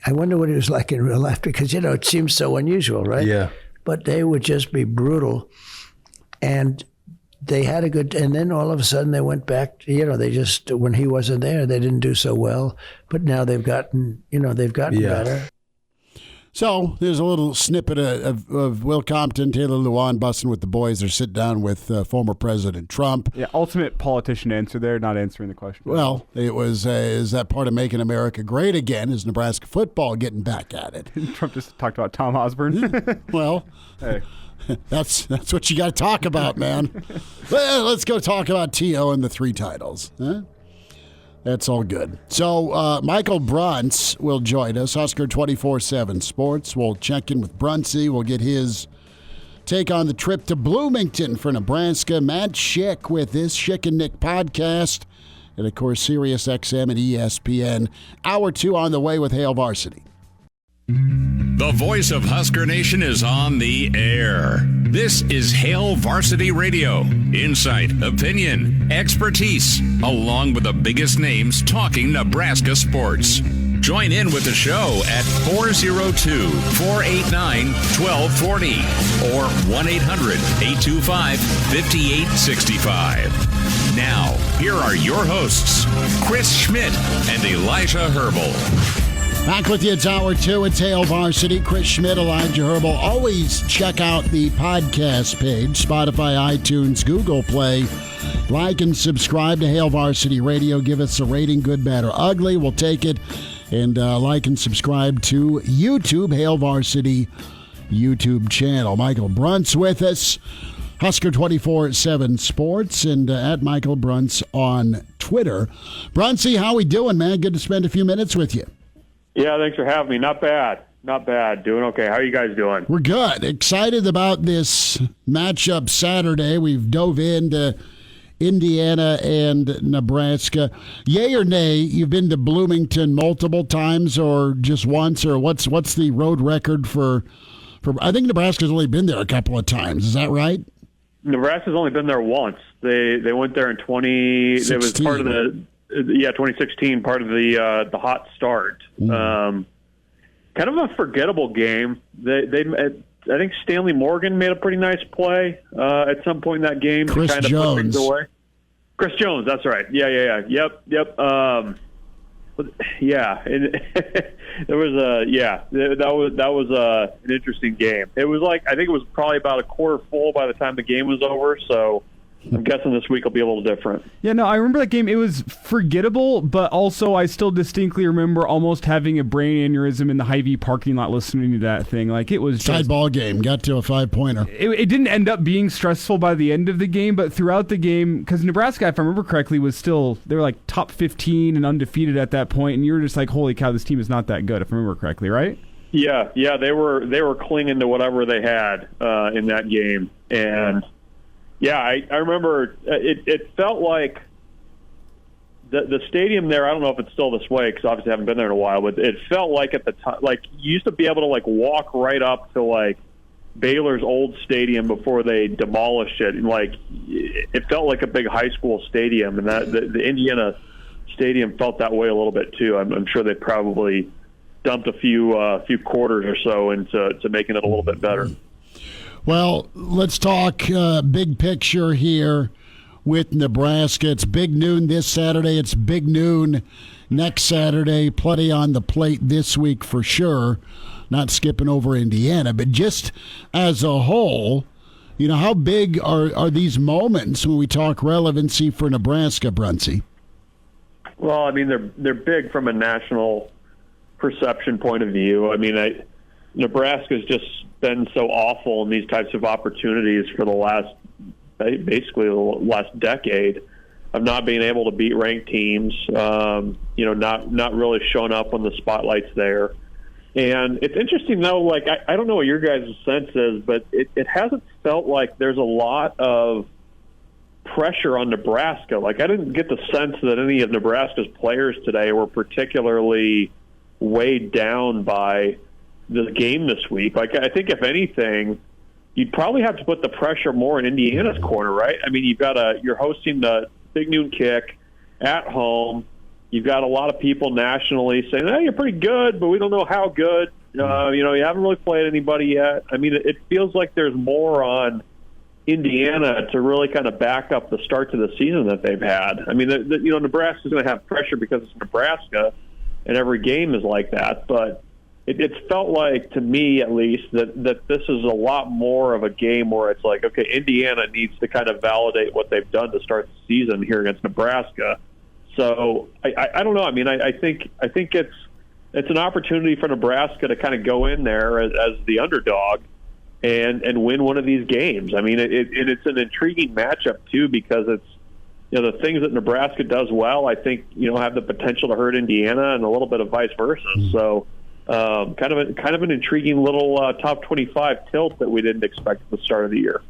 I wonder what he was like in real life because, it seems so unusual, right? Yeah. But they would just be brutal. And they had and then all of a sudden they went back, they just, when he wasn't there, they didn't do so well. But now they've gotten better. So there's a little snippet of Will Compton, Taylor Lewan busting with the boys. They're sitting down with former President Trump. Yeah, ultimate politician answer there, not answering the question. Well, it was, is that part of making America great again? Is Nebraska football getting back at it? Trump just talked about Tom Osborne. Well, hey. That's what you got to talk about, man. Well, let's go talk about T.O. and the 3 titles. Huh? That's all good. So Michael Bruntz will join us, Husker 24/7 Sports. We'll check in with Bruntsy. We'll get his take on the trip to Bloomington for Nebraska. Matt Schick with this Schick and Nick podcast. And, of course, Sirius XM and ESPN. Hour 2 on the way with Hail Varsity. The voice of Husker Nation is on the air. This is Hail Varsity Radio. Insight, opinion, expertise, along with the biggest names talking Nebraska sports. Join in with the show at 402-489-1240 or 1-800-825-5865. Now, here are your hosts, Chris Schmidt and Elijah Herbel. Back with you, it's Hour 2. It's Hail Varsity. Chris Schmidt, Elijah Herbel. Always check out the podcast page, Spotify, iTunes, Google Play. Like and subscribe to Hail Varsity Radio. Give us a rating, good, bad, or ugly. We'll take it. And like and subscribe to YouTube, Hail Varsity YouTube channel. Michael Bruntz with us, Husker 24/7 Sports, and at Michael Bruntz on Twitter. Bruntsy, how we doing, man? Good to spend a few minutes with you. Yeah, thanks for having me. Not bad. Doing okay. How are you guys doing? We're good. Excited about this matchup Saturday. We've dove into Indiana and Nebraska. Yay or nay, you've been to Bloomington multiple times or just once, or what's the road record for I think Nebraska's only been there a couple of times. Is that right? Nebraska's only been there once. They went there in 2016. It was part of the 2016, part of the hot start. Kind of a forgettable game. I think Stanley Morgan made a pretty nice play at some point in that game Chris to kind Jones. of put things away. Chris Jones, that's right. Yeah. Yep. Yeah, and there was that was an interesting game. It was I think it was probably about a quarter full by the time the game was over. So I'm guessing this week will be a little different. Yeah, no, I remember that game. It was forgettable, but also I still distinctly remember almost having a brain aneurysm in the Hy-Vee parking lot listening to that thing. It was just tight ball game. Got to a 5-pointer. It didn't end up being stressful by the end of the game, but throughout the game, because Nebraska, if I remember correctly, they were top 15 and undefeated at that point, and you were just holy cow, this team is not that good, if I remember correctly, right? Yeah, they were clinging to whatever they had in that game, and Yeah, I remember it felt like the stadium there. I don't know if it's still this way because obviously I haven't been there in a while, but it felt like at the time, like you used to be able to like walk right up to like Baylor's old stadium before they demolished it, and like it felt like a big high school stadium, and that the Indiana stadium felt that way a little bit too. I'm sure they probably dumped a few quarters or so into making it a little bit better. Well, let's talk big picture here with Nebraska. It's big noon this Saturday. It's big noon next Saturday. Plenty on the plate this week for sure. Not skipping over Indiana, but just as a whole, you know, how big are these moments when we talk relevancy for Nebraska, Bruntz? Well, I mean, they're big from a national perception point of view. I mean, Nebraska's just been so awful in these types of opportunities for basically the last decade of not being able to beat ranked teams, not really showing up when the spotlight's there. And it's interesting, though, like, I don't know what your guys' sense is, but it hasn't felt like there's a lot of pressure on Nebraska. Like, I didn't get the sense that any of Nebraska's players today were particularly weighed down by the game this week. Like, I think if anything, you'd probably have to put the pressure more in Indiana's corner, right? I mean, you're hosting the Big Noon Kick at home. You've got a lot of people nationally saying, "Hey, you're pretty good, but we don't know how good. You haven't really played anybody yet." I mean, it feels like there's more on Indiana to really kind of back up the start to the season that they've had. I mean, Nebraska's going to have pressure because it's Nebraska, and every game is like that. But it's felt like, to me at least, that this is a lot more of a game where it's like, okay, Indiana needs to kind of validate what they've done to start the season here against Nebraska. So I don't know. I mean, I think it's an opportunity for Nebraska to kind of go in there as the underdog and win one of these games. I mean, it's an intriguing matchup too, because it's, the things that Nebraska does well, I think, have the potential to hurt Indiana, and a little bit of vice versa. So kind of an intriguing little top 25 tilt that we didn't expect at the start of the year.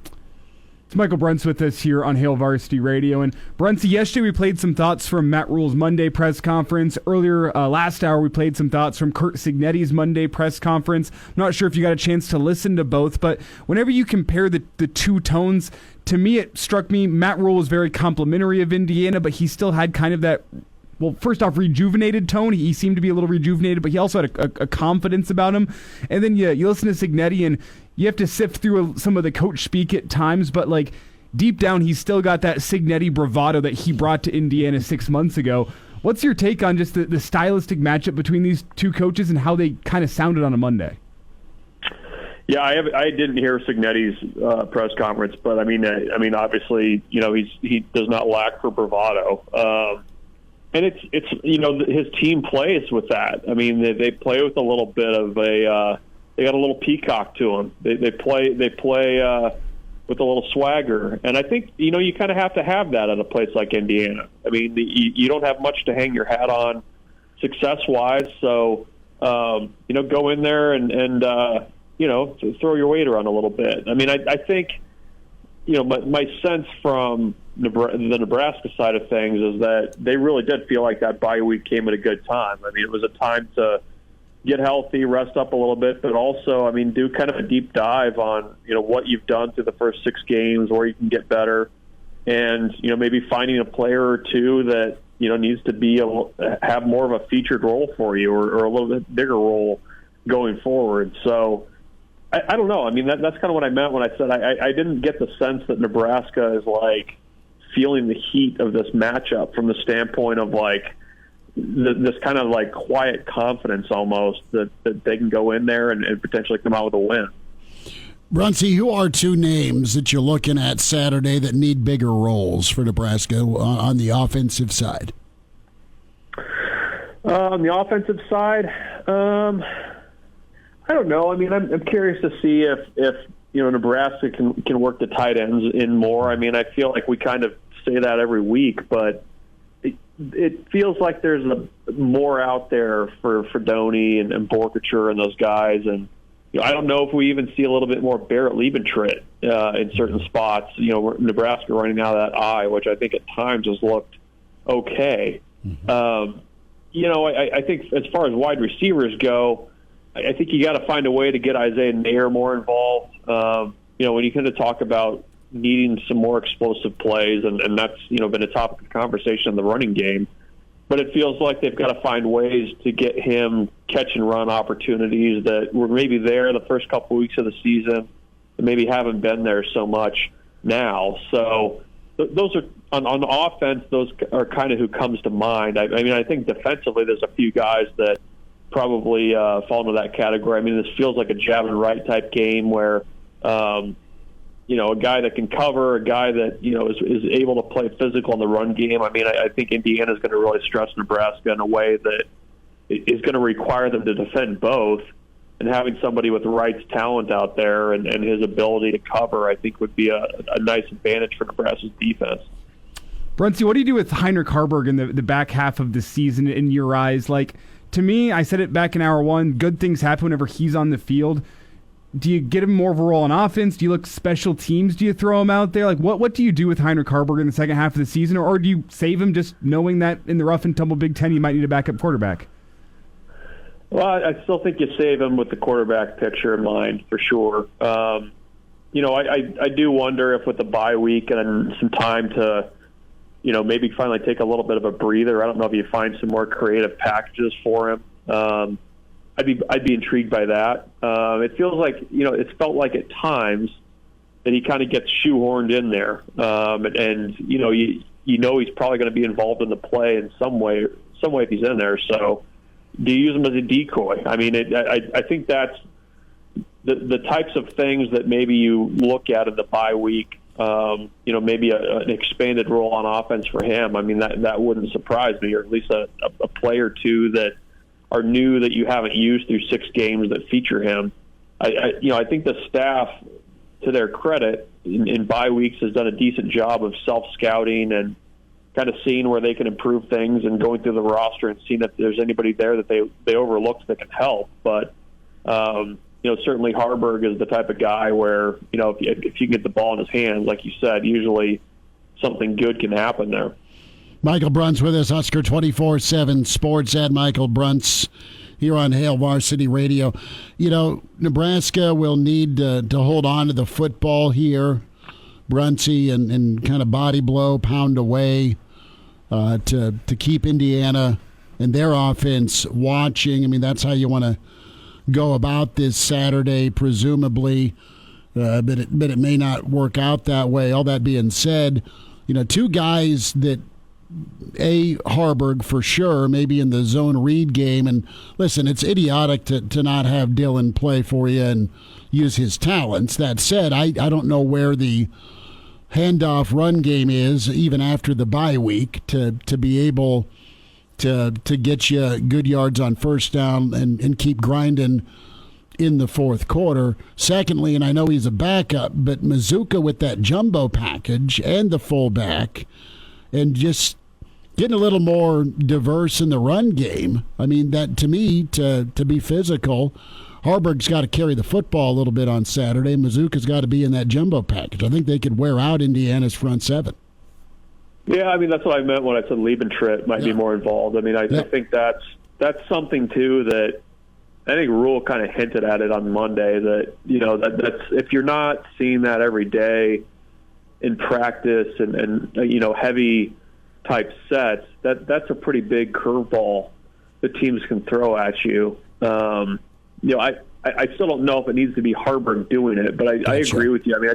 It's Michael Bruntz with us here on Hail Varsity Radio. And Bruntz, yesterday we played some thoughts from Matt Rule's Monday press conference. Earlier, last hour, we played some thoughts from Coach Cignetti's Monday press conference. I'm not sure if you got a chance to listen to both, but whenever you compare the two tones, to me it struck me Matt Rule was very complimentary of Indiana, but he still had kind of that, well, first off, rejuvenated tone. He seemed to be a little rejuvenated, but he also had a confidence about him. And then you listen to Cignetti, and you have to sift through some of the coach speak at times, but like deep down, he's still got that Cignetti bravado that he brought to Indiana 6 months ago. What's your take on just the stylistic matchup between these two coaches and how they kind of sounded on a Monday? Yeah, I didn't hear Cignetti's press conference, but I mean, obviously, he does not lack for bravado. And it's his team plays with that. I mean, they play with a little bit of they got a little peacock to them. They play with a little swagger, and I think you kind of have to have that at a place like Indiana. I mean, you don't have much to hang your hat on success-wise, so go in there and throw your weight around a little bit. I mean, I think my sense from the Nebraska side of things is that they really did feel like that bye week came at a good time. I mean, it was a time to get healthy, rest up a little bit, but also, I mean, do kind of a deep dive on, what you've done through the first 6 games, where you can get better, and, maybe finding a player or two that, needs to have more of a featured role for you, or a little bit bigger role going forward. So I don't know. I mean, that's kind of what I meant when I said I didn't get the sense that Nebraska is like feeling the heat of this matchup from the standpoint of like this kind of like quiet confidence almost that they can go in there and potentially come out with a win. Bruntz, who are two names that you're looking at Saturday that need bigger roles for Nebraska on the offensive side? On the offensive side, I don't know. I mean, I'm curious to see if Nebraska can work the tight ends in more. I mean, I feel like we kind of say that every week, but it feels like there's more out there for Donnie and Borkature and those guys. And I don't know if we even see a little bit more Barrett Liebentritt in certain spots. Nebraska running out of that eye, which I think at times has looked okay. Mm-hmm. I think as far as wide receivers go, I think you got to find a way to get Isaiah Nair more involved. When you kind of talk about needing some more explosive plays, and that's been a topic of conversation in the running game. But it feels like they've got to find ways to get him catch and run opportunities that were maybe there the first couple weeks of the season, and maybe haven't been there so much now. So those are on offense. Those are kind of who comes to mind. I think defensively, there's a few guys that probably fall into that category. I mean, this feels like a jab and right type game where a guy that can cover, a guy that is able to play physical in the run game. I mean, I think Indiana is going to really stress Nebraska in a way that is going to require them to defend both. And having somebody with Wright's talent out there and his ability to cover, I think, would be a nice advantage for Nebraska's defense. Bruntz, what do you do with Heinrich Haarberg in the back half of the season in your eyes? Like, to me, I said it back in hour one, good things happen whenever he's on the field. Do you get him more of a role on offense? Do you look special teams? Do you throw him out there? Like, what do you do with Heinrich Haarberg in the second half of the season? Or do you save him just knowing that in the rough and tumble Big Ten you might need a backup quarterback? Well, I still think you save him with the quarterback picture in mind, for sure. I do wonder if with the bye week and some time to, maybe finally take a little bit of a breather, I don't know if you find some more creative packages for him. I'd be intrigued by that. It feels like, it's felt like at times that he kind of gets shoehorned in there. He's probably going to be involved in the play in some way if he's in there. So do you use him as a decoy? I mean, I think that's the types of things that maybe you look at in the bye week, maybe an expanded role on offense for him. I mean, that wouldn't surprise me, or at least a play or two that are new that you haven't used through 6 games that feature him. I think the staff, to their credit, in bye weeks has done a decent job of self-scouting and kind of seeing where they can improve things and going through the roster and seeing if there's anybody there that they overlooked that can help. But, certainly Haarberg is the type of guy where, if you can get the ball in his hands, like you said, usually something good can happen there. Michael Bruntz with us, Husker 24/7 Sports at Michael Bruntz here on Hail Varsity Radio. Nebraska will need to hold on to the football here, Bruntsy, and kind of body blow, pound away to keep Indiana and their offense watching. I mean, that's how you want to go about this Saturday, presumably, but it may not work out that way. All that being said, two guys that Haarberg for sure, maybe in the zone read game. And listen, it's idiotic to not have Dylan play for you and use his talents. That said, I don't know where the handoff run game is, even after the bye week, to be able to get you good yards on first down and keep grinding in the fourth quarter. Secondly, and I know he's a backup, but Mazuka with that jumbo package and the fullback and just getting a little more diverse in the run game. I mean, that to me, to be physical, Haarberg's got to carry the football a little bit on Saturday. Mazuka's got to be in that jumbo package. I think they could wear out Indiana's front seven. Yeah, I mean, that's what I meant when I said Liebentritt might be more involved. I mean, I think that's something, too, that I think Rule kind of hinted at it on Monday, that, that's if you're not seeing that every day in practice and heavy type sets, that's a pretty big curveball that teams can throw at you. I still don't know if it needs to be Haarberg doing it, but I agree with you. I mean,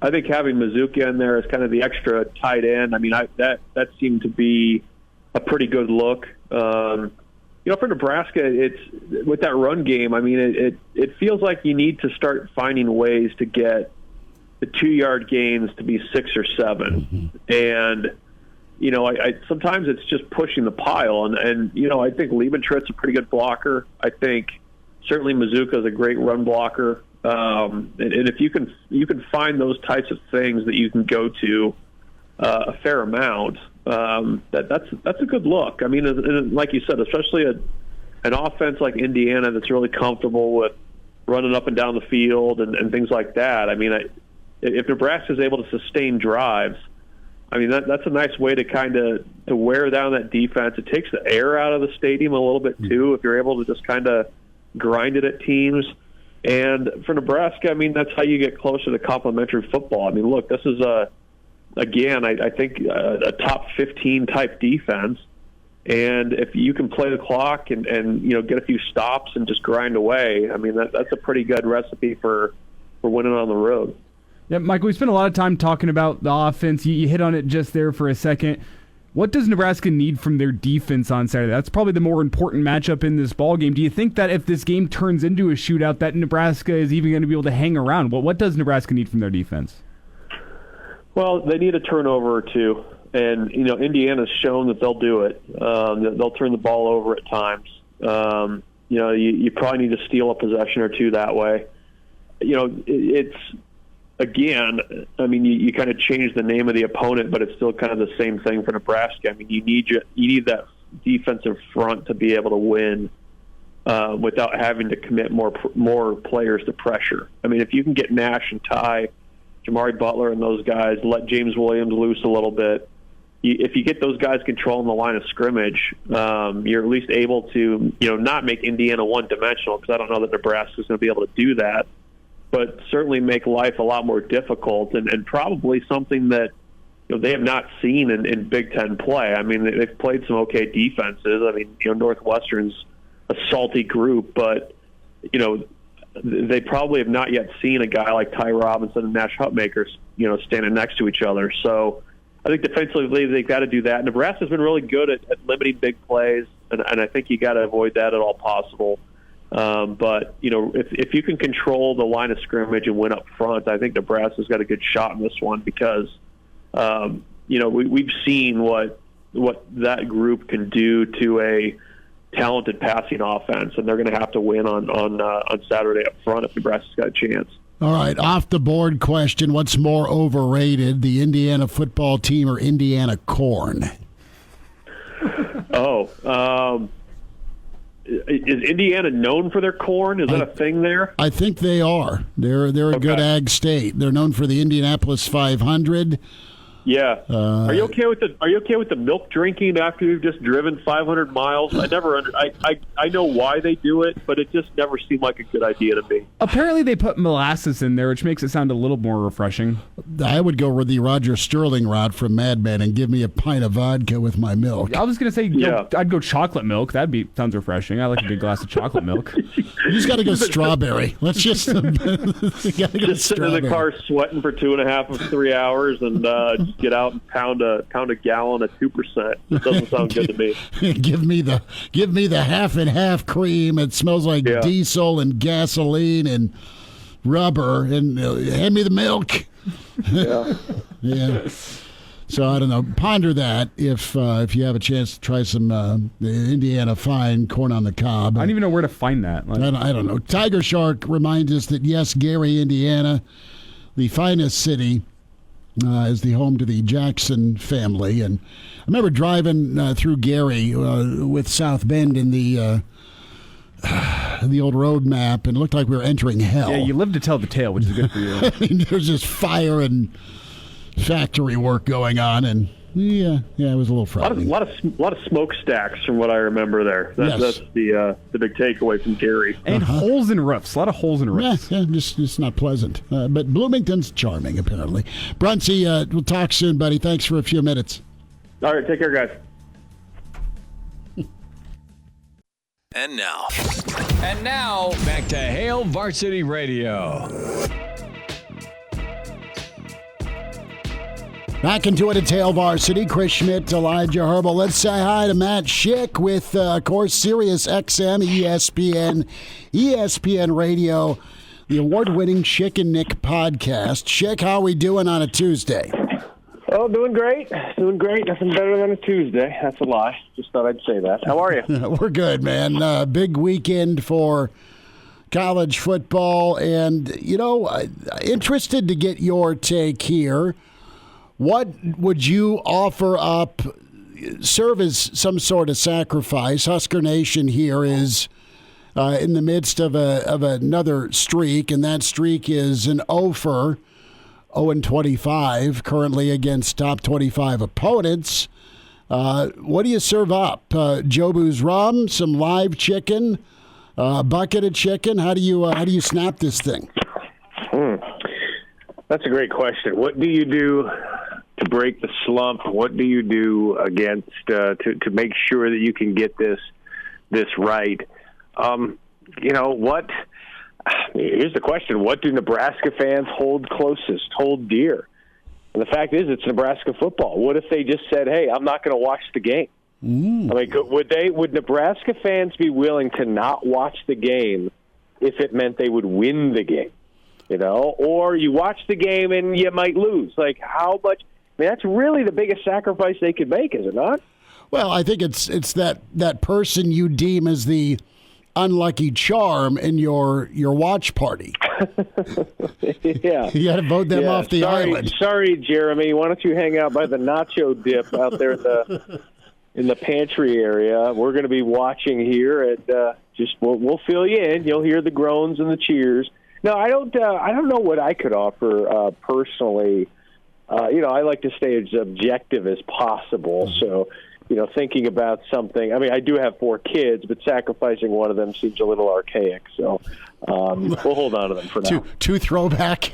I think having Mazuka in there as kind of the extra tight end, I mean, that seemed to be a pretty good look. For Nebraska, it's with that run game. I mean, it feels like you need to start finding ways to get the 2-yard gains to be 6 or 7, and sometimes it's just pushing the pile, and I think Liebentritt's a pretty good blocker. I think certainly Mazuka is a great run blocker, and if you can find those types of things that you can go to a fair amount, that's a good look. I mean, and like you said, especially an offense like Indiana that's really comfortable with running up and down the field and things like that. I mean, if Nebraska is able to sustain drives, I mean, that's a nice way to kind of to wear down that defense. It takes the air out of the stadium a little bit too if you're able to just kind of grind it at teams. And for Nebraska, I mean, that's how you get closer to complementary football. I mean, look, this is again, I think a top 15 type defense. And if you can play the clock and get a few stops and just grind away, I mean, that's a pretty good recipe for winning on the road. Yeah, Michael, we spent a lot of time talking about the offense. You hit on it just there for a second. What does Nebraska need from their defense on Saturday? That's probably the more important matchup in this ballgame. Do you think that if this game turns into a shootout, that Nebraska is even going to be able to hang around? What does Nebraska need from their defense? Well, they need a turnover or two. And, Indiana's shown that they'll do it. They'll turn the ball over at times. You probably need to steal a possession or two that way. It's, again, I mean, you kind of change the name of the opponent, but it's still kind of the same thing for Nebraska. I mean, you need that defensive front to be able to win without having to commit more players to pressure. I mean, if you can get Nash and Ty, Jamari Butler and those guys, let James Williams loose a little bit, if you get those guys controlling the line of scrimmage, you're at least able to, not make Indiana one-dimensional, because I don't know that Nebraska's going to be able to do that, but certainly make life a lot more difficult and probably something that they have not seen in Big Ten play. I mean, they've played some okay defenses. I mean, Northwestern's a salty group, but, they probably have not yet seen a guy like Ty Robinson and Nash Hutmaker, standing next to each other. So I think defensively they've got to do that. Nebraska's been really good at limiting big plays, and I think you got to avoid that at all possible. But if you can control the line of scrimmage and win up front, I think Nebraska's got a good shot in this one because we've seen what that group can do to a talented passing offense, and they're going to have to win on Saturday up front if Nebraska's got a chance. All right, off the board question: what's more overrated, the Indiana football team or Indiana corn? Is Indiana known for their corn? Is that a thing there? I think they are. They're a good ag state. They're known for the Indianapolis 500. Yeah. Are you okay with the milk drinking after you've just driven 500 miles? I know why they do it, but it just never seemed like a good idea to me. Apparently they put molasses in there, which makes it sound a little more refreshing. I would go with the Roger Sterling route from Mad Men and give me a pint of vodka with my milk. I was going to say, I'd go chocolate milk. Sounds refreshing. I like a good glass of chocolate milk. You just got to go strawberry. Let's just sit in the car sweating for 2.5 or 3 hours and get out and pound a gallon of 2%. It doesn't sound good to me. give me the half and half cream. It smells like diesel and gasoline and rubber. And hand me the milk. Yeah. So I don't know. Ponder that if you have a chance to try some the Indiana fine corn on the cob. I don't even know where to find that. I don't know. Tiger Shark reminds us that yes, Gary, Indiana, the finest city, is the home to the Jackson family. And I remember driving through Gary with South Bend in the old road map, and it looked like we were entering hell. Yeah, you live to tell the tale, which is good for you. I mean, there's just fire and factory work going on, and it was a little frightening. A lot of smokestacks from what I remember there. That's the big takeaway from Gary. And holes in roofs. A lot of holes in roofs. Yeah, just not pleasant. But Bloomington's charming, apparently. Bruntzy, we'll talk soon, buddy. Thanks for a few minutes. All right, take care, guys. And now, back to Hail Varsity Radio. Back into it at Hail Varsity. Chris Schmidt, Elijah Herbel. Let's say hi to Matt Schick with, of course, Sirius XM, ESPN Radio, the award-winning Schick and Nick podcast. Schick, how are we doing on a Tuesday? Oh, doing great. Nothing better than a Tuesday. That's a lie. Just thought I'd say that. How are you? We're good, man. Big weekend for college football. And, interested to get your take here. What would you offer up, serve as some sort of sacrifice? Husker Nation here is in the midst of another streak, and that streak is an 0-25 currently against top 25 opponents. What do you serve up? Jobu's rum, some live chicken, a bucket of chicken. How do you snap this thing? That's a great question. What do you do to break the slump? What do you do against to make sure that you can get this right? What? Here's the question: what do Nebraska fans hold closest, hold dear? And the fact is, it's Nebraska football. What if they just said, "Hey, I'm not going to watch the game"? I mean, would Nebraska fans be willing to not watch the game if it meant they would win the game? Or you watch the game and you might lose. Like, how much? I mean, that's really the biggest sacrifice they could make, is it not? Well, I think it's that person you deem as the unlucky charm in your watch party. Yeah. You got to vote them off the island. Sorry, Jeremy. Why don't you hang out by the nacho dip out there in the pantry area? We're going to be watching here, and we'll fill you in. You'll hear the groans and the cheers. No, I don't know what I could offer personally. I like to stay as objective as possible. So, thinking about something. I mean, I do have 4 kids, but sacrificing one of them seems a little archaic. So, we'll hold on to them for now. Two throwback.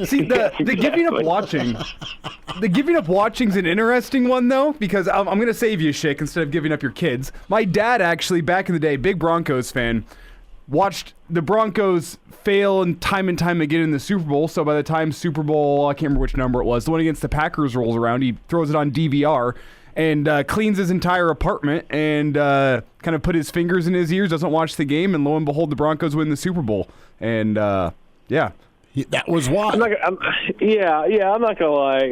See, the giving up watching. The giving up watching's an interesting one, though, because I'm going to save you, Schick, instead of giving up your kids. My dad, actually, back in the day, big Broncos fan, watched the Broncos fail and time again in the Super Bowl. So by the time Super Bowl, I can't remember which number it was, the one against the Packers rolls around, he throws it on DVR and cleans his entire apartment and kind of put his fingers in his ears, doesn't watch the game, and lo and behold, the Broncos win the Super Bowl. And, yeah. That was why. I'm not gonna lie.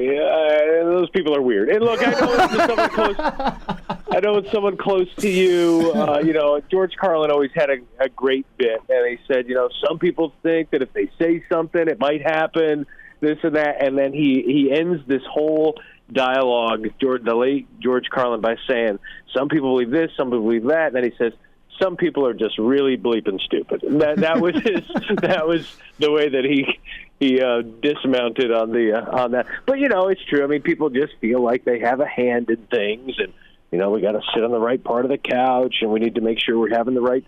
Those people are weird. And look, I know it's someone close to you. George Carlin always had a great bit, and he said, some people think that if they say something, it might happen, this and that, and then he ends this whole dialogue, the late George Carlin, by saying, some people believe this, some people believe that, and then he says, some people are just really bleeping stupid. And that was that was the way that he dismounted on that. But it's true. I mean, people just feel like they have a hand in things, and we got to sit on the right part of the couch, and we need to make sure we're having the right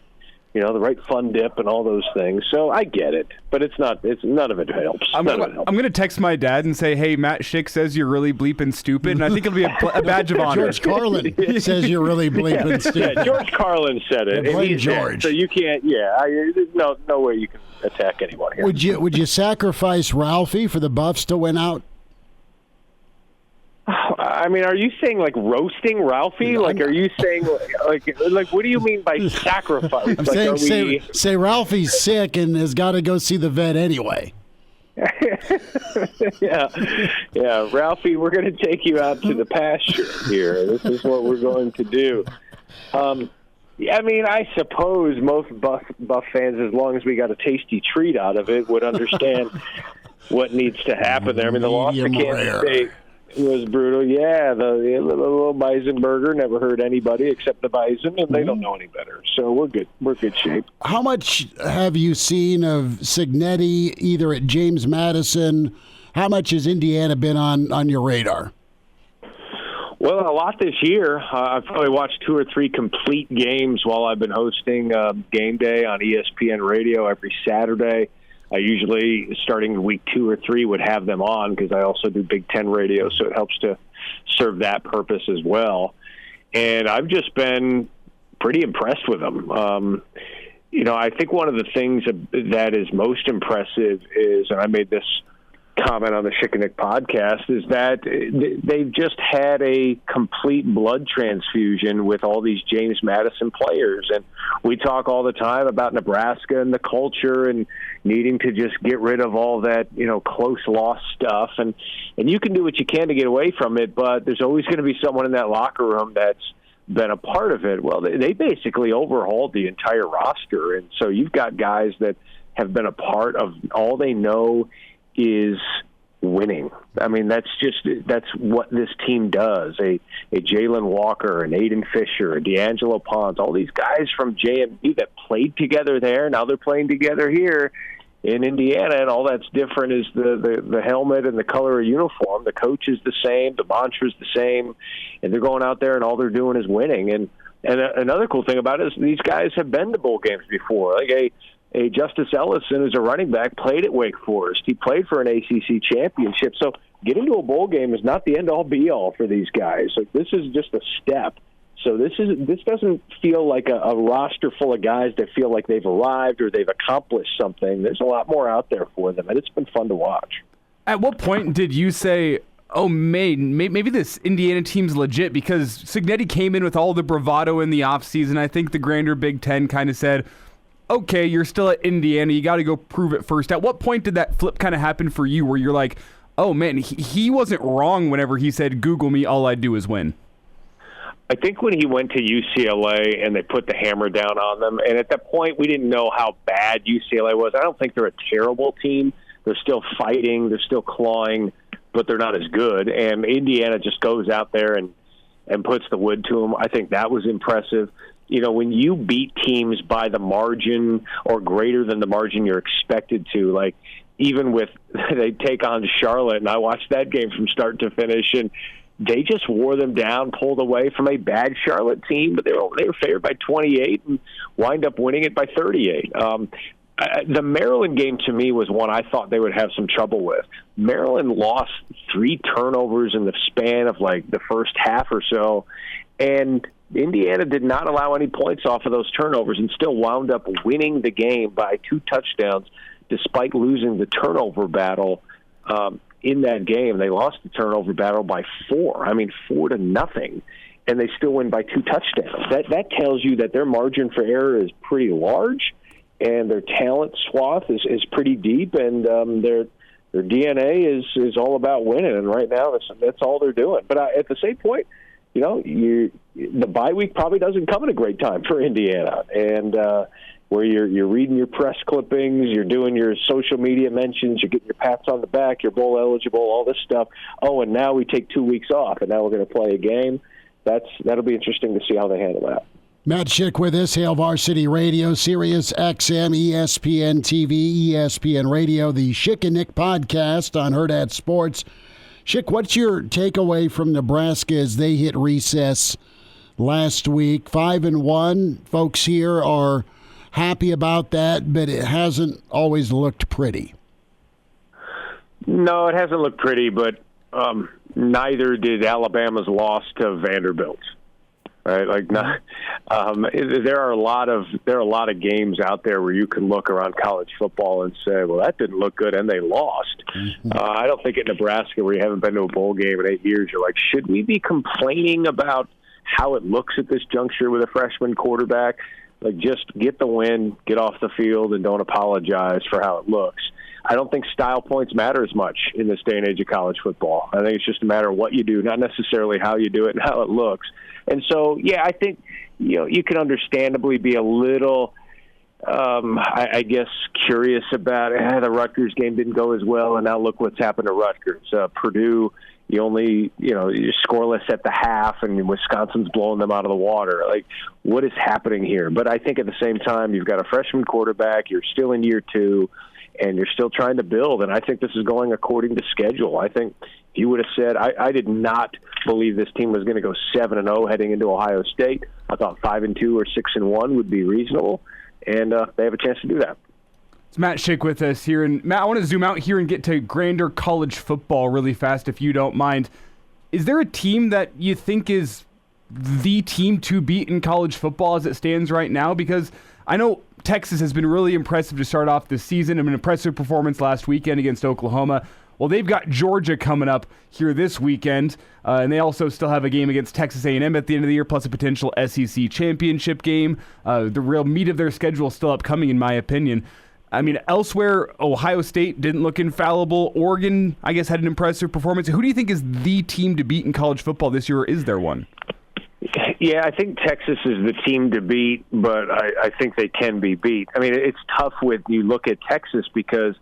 fun dip and all those things. So I get it, but none of it helps. I'm going to text my dad and say, hey, Matt Schick says you're really bleeping stupid, and I think it'll be a badge of honor. George Carlin says you're really bleeping stupid. Yeah, George Carlin said it. Blame George. So you can't, there's no way you can attack anyone here. Would you sacrifice Ralphie for the Buffs to win out? I mean, are you saying like roasting Ralphie? Like, are you saying like what do you mean by sacrifice? I'm saying say Ralphie's sick and has got to go see the vet anyway. Yeah, Ralphie, we're going to take you out to the pasture here. This is what we're going to do. I mean, I suppose most Buff fans, as long as we got a tasty treat out of it, would understand what needs to happen there. I mean, the loss to Kansas State was brutal. Yeah, the little bison burger never hurt anybody except the bison, and they don't know any better. So we're good. We're in good shape. How much have you seen of Cignetti either at James Madison? How much has Indiana been on your radar? Well, a lot this year. I've probably watched 2 or 3 complete games while I've been hosting Game Day on ESPN Radio every Saturday. I usually, starting week 2 or 3, would have them on because I also do Big Ten radio, so it helps to serve that purpose as well. And I've just been pretty impressed with them. I think one of the things that is most impressive is, and I made this comment on the Schick and Nick podcast, is that they've just had a complete blood transfusion with all these James Madison players. And we talk all the time about Nebraska and the culture and needing to just get rid of all that, close loss stuff. And you can do what you can to get away from it, but there's always going to be someone in that locker room that's been a part of it. Well, they basically overhauled the entire roster. And so you've got guys that have been a part of, all they know is winning. I mean, that's what this team does. A Jalen Walker, an Aiden Fisher, a D'Angelo Pons, all these guys from JMU that played together there. Now they're playing together here in Indiana, and all that's different is the helmet and the color of uniform. The coach is the same, the mantra is the same, and they're going out there and all they're doing is winning. And another cool thing about it is these guys have been to bowl games before. Like a Justice Ellison, who's a running back, played at Wake Forest. He played for an ACC championship. So getting to a bowl game is not the end-all, be-all for these guys. Like, this is just a step. So this doesn't feel like a roster full of guys that feel like they've arrived or they've accomplished something. There's a lot more out there for them, and it's been fun to watch. At what point did you say, oh, maybe this Indiana team's legit? Because Cignetti came in with all the bravado in the offseason. I think the grander Big Ten kind of said, okay, you're still at Indiana. You got to go prove it first. At what point did that flip kind of happen for you where you're like, oh, man, he wasn't wrong whenever he said, Google me, all I do is win? I think when he went to UCLA and they put the hammer down on them, and at that point we didn't know how bad UCLA was. I don't think they're a terrible team. They're still fighting. They're still clawing, but they're not as good. And Indiana just goes out there and puts the wood to them. I think that was impressive. You know, when you beat teams by the margin or greater than the margin you're expected to, like even with they take on Charlotte, and I watched that game from start to finish, and they just wore them down, pulled away from a bad Charlotte team, but they were favored by 28 and wind up winning it by 38. The Maryland game, to me, was one I thought they would have some trouble with. Maryland lost 3 turnovers in the span of like the first half or so, and Indiana did not allow any points off of those turnovers and still wound up winning the game by 2 touchdowns despite losing the turnover battle in that game. They lost the turnover battle by 4. I mean, 4-0, and they still win by 2 touchdowns. That tells you that their margin for error is pretty large, and their talent swath is pretty deep, and their DNA is all about winning. And right now, that's all they're doing. But at the same point, you know, the bye week probably doesn't come at a great time for Indiana, and where you're reading your press clippings, you're doing your social media mentions, you're getting your pats on the back, you're bowl eligible, all this stuff. Oh, and now we take 2 weeks off, and now we're going to play a game. That'll be interesting to see how they handle that. Matt Schick with us, Hail Varsity Radio, Sirius XM, ESPN TV, ESPN Radio, the Schick and Nick podcast on Hurrdat Sports. Schick, what's your takeaway from Nebraska as they hit recess last week? 5-1. Folks here are happy about that, but it hasn't always looked pretty. No, it hasn't looked pretty, but neither did Alabama's loss to Vanderbilt. Right, like there are a lot of games out there where you can look around college football and say, well, that didn't look good, and they lost. Mm-hmm. I don't think at Nebraska, where you haven't been to a bowl game in 8 years, you're like, should we be complaining about how it looks at this juncture with a freshman quarterback? Like, just get the win, get off the field, and don't apologize for how it looks. I don't think style points matter as much in this day and age of college football. I think it's just a matter of what you do, not necessarily how you do it and how it looks. And so, yeah, I think you can understandably be a little, I guess, curious about the Rutgers game didn't go as well, and now look what's happened to Rutgers. Purdue, you're scoreless at the half, and Wisconsin's blowing them out of the water. Like, what is happening here? But I think at the same time, you've got a freshman quarterback, you're still in year 2, and you're still trying to build, and I think this is going according to schedule. I think if you would have said, I did not believe this team was going to go 7-0 heading into Ohio State. I thought 5-2 or 6-1 would be reasonable, and they have a chance to do that. It's Matt Schick with us here, and Matt, I want to zoom out here and get to grander college football really fast, if you don't mind. Is there a team that you think is the team to beat in college football as it stands right now? Because I know Texas has been really impressive to start off this season. An impressive performance last weekend against Oklahoma. Well, they've got Georgia coming up here this weekend, and they also still have a game against Texas A&M at the end of the year, plus a potential SEC championship game. The real meat of their schedule is still upcoming, in my opinion. I mean, elsewhere, Ohio State didn't look infallible. Oregon, I guess, had an impressive performance. Who do you think is the team to beat in college football this year, or is there one? Yeah, I think Texas is the team to beat, but I think they can be beat. I mean, it's tough when you look at Texas because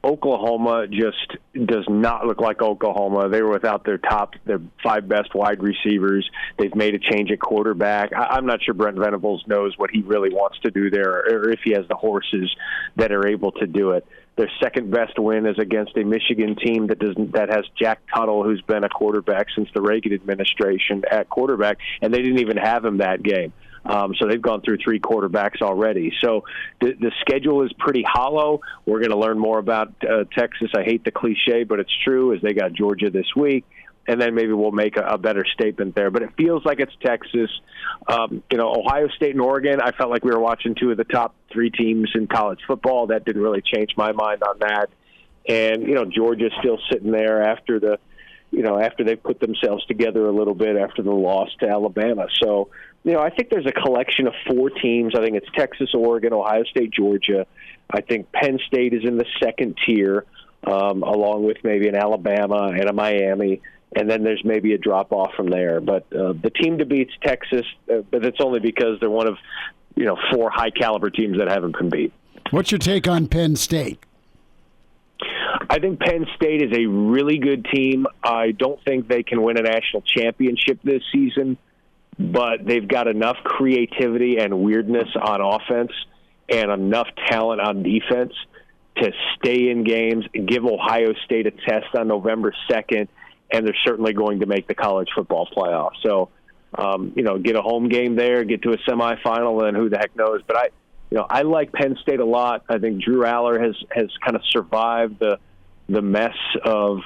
Oklahoma just does not look like Oklahoma. They were without their 5 best wide receivers. They've made a change at quarterback. I'm not sure Brent Venables knows what he really wants to do there, or if he has the horses that are able to do it. Their second best win is against a Michigan team that has Jack Tuttle, who's been a quarterback since the Reagan administration at quarterback, and they didn't even have him that game. So they've gone through 3 quarterbacks already. So the schedule is pretty hollow. We're going to learn more about Texas. I hate the cliche, but it's true, as they got Georgia this week. And then maybe we'll make a better statement there. But it feels like it's Texas. Ohio State and Oregon, I felt like we were watching 2 of the top 3 teams in college football. That didn't really change my mind on that. And, Georgia's still sitting there after after they've put themselves together a little bit after the loss to Alabama. So, I think there's a collection of 4 teams. I think it's Texas, Oregon, Ohio State, Georgia. I think Penn State is in the second tier, along with maybe an Alabama and a Miami. And then there's maybe a drop-off from there. But the team to beat's Texas, but it's only because they're one of 4 high-caliber teams that haven't been beat. What's your take on Penn State? I think Penn State is a really good team. I don't think they can win a national championship this season, but they've got enough creativity and weirdness on offense and enough talent on defense to stay in games and give Ohio State a test on November 2nd, and they're certainly going to make the college football playoff. So, get a home game there, get to a semifinal, and who the heck knows. But I like Penn State a lot. I think Drew Aller has kind of survived the mess of,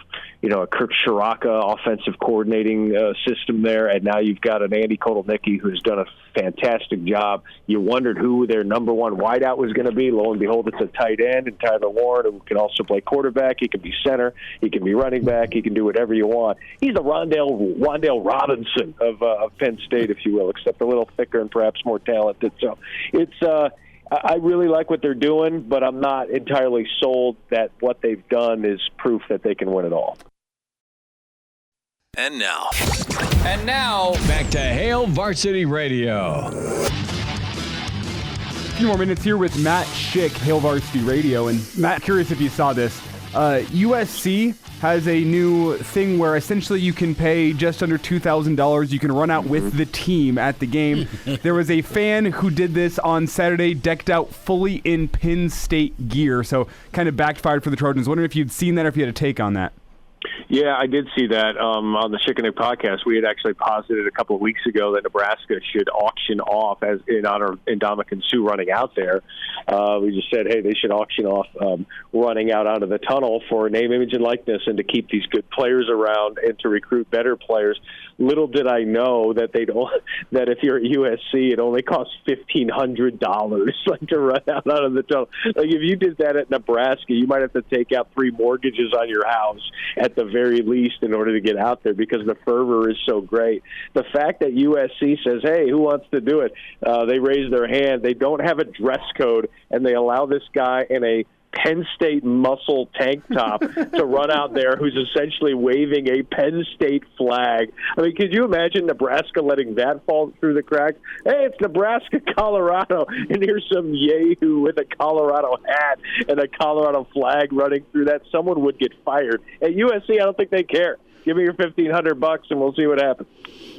a Kirk Shiraka offensive coordinating system there, and now you've got an Andy Kotelnicki who's done a fantastic job. You wondered who their number 1 wideout was going to be. Lo and behold, it's a tight end, and Tyler Warren, who can also play quarterback. He can be center. He can be running back. He can do whatever you want. He's the Rondell Robinson of Penn State, if you will, except a little thicker and perhaps more talented. So it's I really like what they're doing, but I'm not entirely sold that what they've done is proof that they can win it all. And now, back to Hail Varsity Radio. A few more minutes here with Matt Schick, Hail Varsity Radio. And Matt, curious if you saw this. USC has a new thing where essentially you can pay just under $2,000. You can run out with the team at the game. There was a fan who did this on Saturday, decked out fully in Penn State gear. So kind of backfired for the Trojans. Wondering if you'd seen that or if you had a take on that. Yeah, I did see that on the Schick and Elijah podcast. We had actually posited a couple of weeks ago that Nebraska should auction off, as in honor of Ndamukong Suh running out there. We just said, hey, they should auction off running out onto the tunnel for name, image, and likeness, and to keep these good players around and to recruit better players. Little did I know that that if you're at USC, it only costs $1,500 to run out onto the tunnel. Like if you did that at Nebraska, you might have to take out 3 mortgages on your house at the very least in order to get out there because the fervor is so great. The fact that USC says, hey, who wants to do it? They raise their hand. They don't have a dress code, and they allow this guy in a Penn State muscle tank top to run out there who's essentially waving a Penn State flag. I mean, could you imagine Nebraska letting that fall through the cracks? Hey, it's Nebraska, Colorado, and here's some yahoo with a Colorado hat and a Colorado flag running through that. Someone would get fired. At USC, I don't think they care. Give me your $1,500 and we'll see what happens.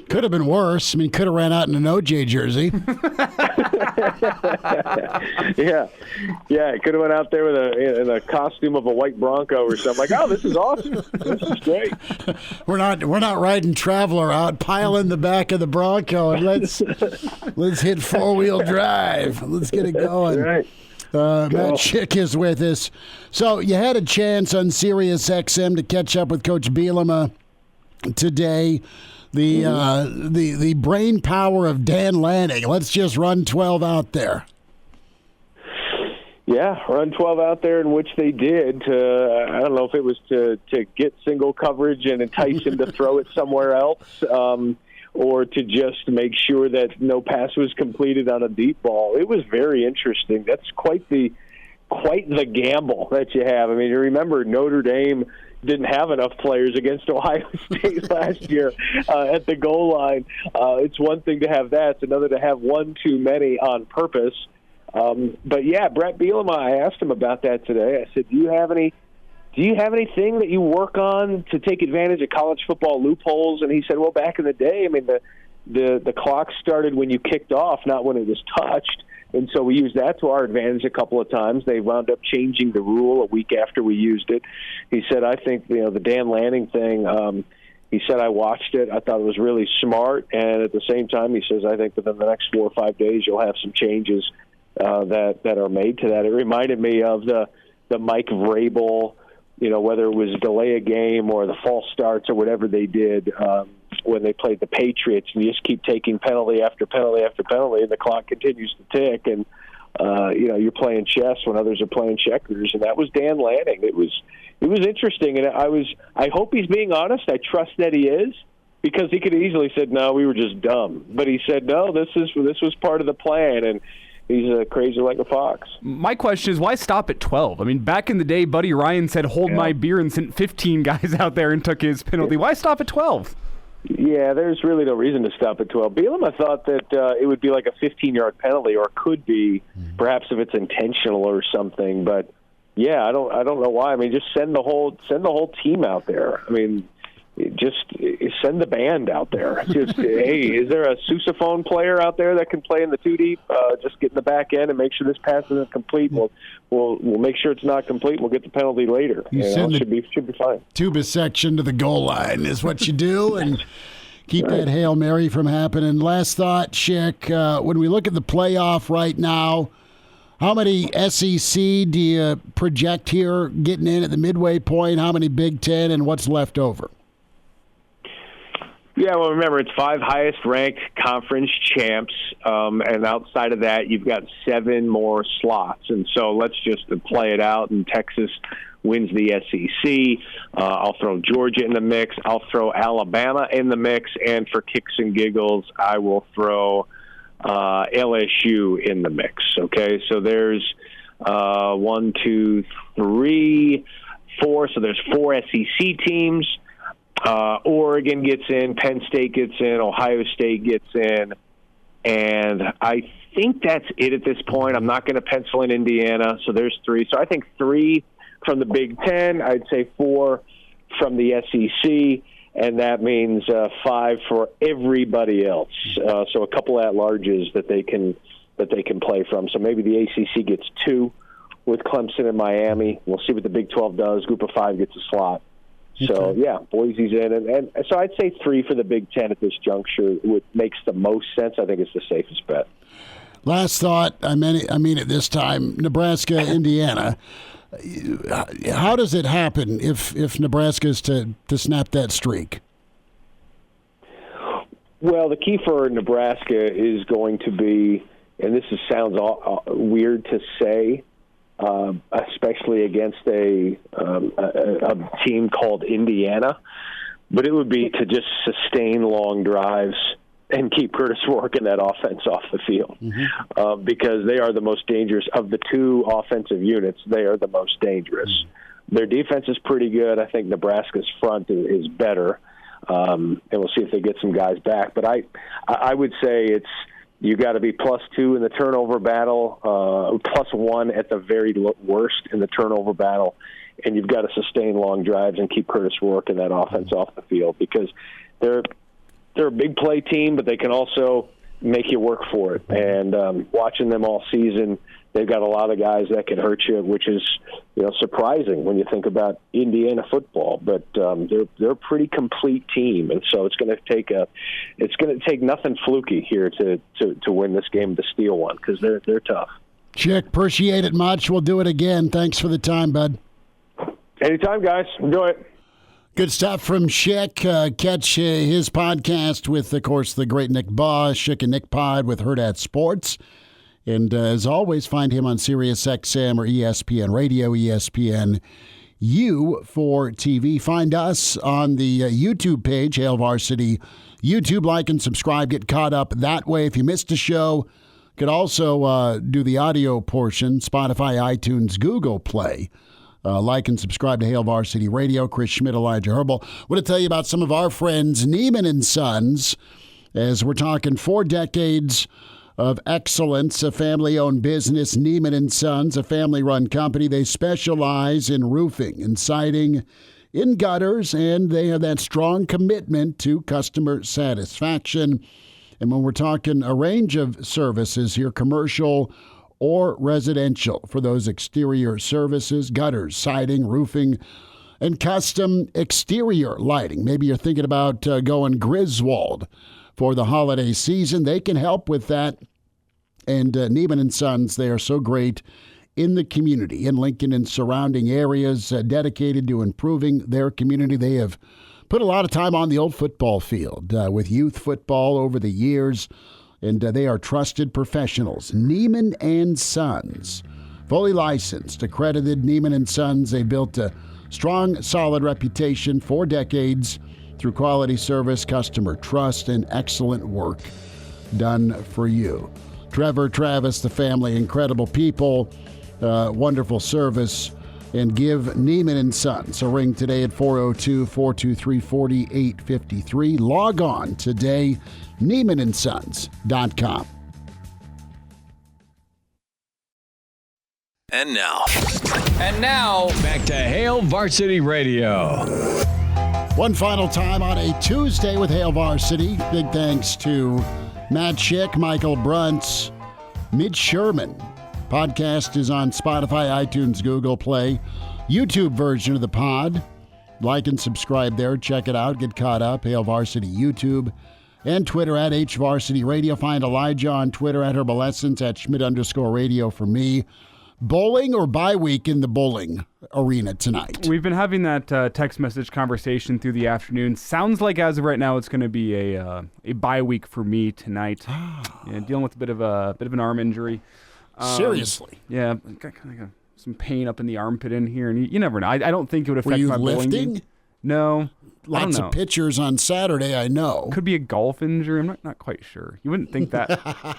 Could have been worse. I mean, could have ran out in an OJ jersey. Yeah, could have went out there in a costume of a white Bronco or something. Like, oh, this is awesome. This is great. We're not riding Traveler out. Pile in the back of the Bronco and let's hit 4-wheel drive. Let's get it going. Right. Matt Schick is with us. So you had a chance on Sirius XM to catch up with Coach Bielema today. The brain power of Dan Lanning. Let's just run 12 out there. Yeah, run 12 out there, in which they did. I don't know if it was to get single coverage and entice him to throw it somewhere else, or to just make sure that no pass was completed on a deep ball. It was very interesting. That's quite the gamble that you have. I mean, you remember Notre Dame didn't have enough players against Ohio State last year at the goal line. It's one thing to have that. It's another to have one too many on purpose. But, yeah, Brett Bielema, I asked him about that today. I said, do you have any do you have anything that you work on to take advantage of college football loopholes? And he said, well, back in the day, I mean, the clock started when you kicked off, not when it was touched. And so we used that to our advantage a couple of times. They wound up changing the rule a week after we used it. He said, I think, the Dan Lanning thing, he said, I watched it. I thought it was really smart. And at the same time, he says, I think within the next 4 or 5 days, you'll have some changes that are made to that. It reminded me of the Mike Vrabel, whether it was delay a game or the false starts or whatever they did when they played the Patriots, and you just keep taking penalty after penalty after penalty, and the clock continues to tick, and you're playing chess when others are playing checkers, and that was Dan Lanning. It was interesting, and I hope he's being honest. I trust that he is, because he could have easily said, no, we were just dumb, but he said, no, this was part of the plan, and he's crazy like a fox. My question is, why stop at 12? I mean, back in the day, Buddy Ryan said, hold my beer, and sent 15 guys out there and took his penalty. Why stop at 12? Yeah, there's really no reason to stop at 12. Bielema thought that it would be like a 15-yard penalty, or could be, perhaps if it's intentional or something. But yeah, I don't know why. I mean, just send the whole team out there. I mean, just send the band out there. Just hey, is there a sousaphone player out there that can play in the 2 deep? Just get in the back end and make sure this pass isn't complete. We'll make sure it's not complete. We'll get the penalty later. Should be fine. Tuba section to the goal line is what you do, and keep that Hail Mary from happening. Last thought, Schick, when we look at the playoff right now, how many SEC do you project here getting in at the midway point? How many Big Ten, and what's left over? Yeah, well, remember, it's 5 highest-ranked conference champs, and outside of that, you've got 7 more slots. And so let's just play it out, and Texas wins the SEC. I'll throw Georgia in the mix. I'll throw Alabama in the mix. And for kicks and giggles, I will throw LSU in the mix. Okay, so there's 1, 2, 3, 4. So there's 4 SEC teams. Oregon gets in, Penn State gets in, Ohio State gets in, and I think that's it at this point. I'm not going to pencil in Indiana, so there's 3. So I think 3 from the Big Ten. I'd say 4 from the SEC, and that means 5 for everybody else. So a couple at-larges that they can play from. So maybe the ACC gets 2 with Clemson and Miami. We'll see what the Big 12 does. Group of 5 gets a slot. So, yeah, Boise's in. And so I'd say 3 for the Big Ten at this juncture, which makes the most sense. I think it's the safest bet. Last thought, I mean it this time, Nebraska-Indiana. How does it happen if Nebraska is to snap that streak? Well, the key for Nebraska is going to be, and this sounds weird to say, especially against a team called Indiana, but it would be to just sustain long drives and keep Curtis Rourke and that offense off the field, because they are the most dangerous of the 2 offensive units. They are the most dangerous. Their defense is pretty good. I think Nebraska's front is better, and we'll see if they get some guys back. But I would say you got to be +2 in the turnover battle, +1 at the very worst in the turnover battle, and you've got to sustain long drives and keep Curtis Rourke and that offense off the field, because they're a big play team, but they can also make you work for it. And watching them all season, they've got a lot of guys that can hurt you, which is surprising when you think about Indiana football. But they're a pretty complete team, and so it's going to take nothing fluky here to win this game, to steal one, because they're tough. Schick, appreciate it much. We'll do it again. Thanks for the time, bud. Anytime, guys. Enjoy it. Good stuff from Schick. Catch his podcast with, of course, the great Nick Baugh, Schick and Nick Pod with Hurrdat Sports. And as always, find him on SiriusXM or ESPN Radio, ESPN U for TV. Find us on the YouTube page, Hail Varsity YouTube. Like and subscribe. Get caught up that way. If you missed a show, could also do the audio portion, Spotify, iTunes, Google Play. Like and subscribe to Hail Varsity Radio. Chris Schmidt, Elijah Herbel. I want to tell you about some of our friends, Neiman & Sons, as we're talking 4 decades of excellence, a family-owned business, Neiman & Sons, a family-run company. They specialize in roofing and siding, in gutters, and they have that strong commitment to customer satisfaction. And when we're talking a range of services here, commercial or residential, for those exterior services, gutters, siding, roofing, and custom exterior lighting. Maybe you're thinking about going Griswold for the holiday season. They can help with that. And Neiman & Sons, they are so great in the community, in Lincoln and surrounding areas, dedicated to improving their community. They have put a lot of time on the old football field with youth football over the years, and they are trusted professionals. Neiman & Sons, fully licensed, accredited. Neiman & Sons, they built a strong, solid reputation for decades through quality service, customer trust, and excellent work done for you. Trevor, Travis, the family, incredible people, wonderful service, and give Neiman & Sons a ring today at 402-423-4853. Log on today, NeimanandSons.com. And now, back to Hail Varsity Radio. One final time on a Tuesday with Hail Varsity. Big thanks to Matt Schick, Michael Bruntz, Mitch Sherman. Podcast is on Spotify, iTunes, Google Play, YouTube version of the pod. Like and subscribe there. Check it out. Get caught up. Hail Varsity YouTube and Twitter at HVarsity Radio. Find Elijah on Twitter at Herbalescence, at Schmidt_radio for me. Bowling or bye week in the bowling arena tonight? We've been having that text message conversation through the afternoon. Sounds like as of right now, it's going to be a bye week for me tonight. Yeah, dealing with a bit of an arm injury. Seriously? Yeah, got kind of some pain up in the armpit in here, and you never know. I don't think it would affect my bowling game. No. Lots of pictures on Saturday, I know. Could be a golf injury. I'm not quite sure. You wouldn't think that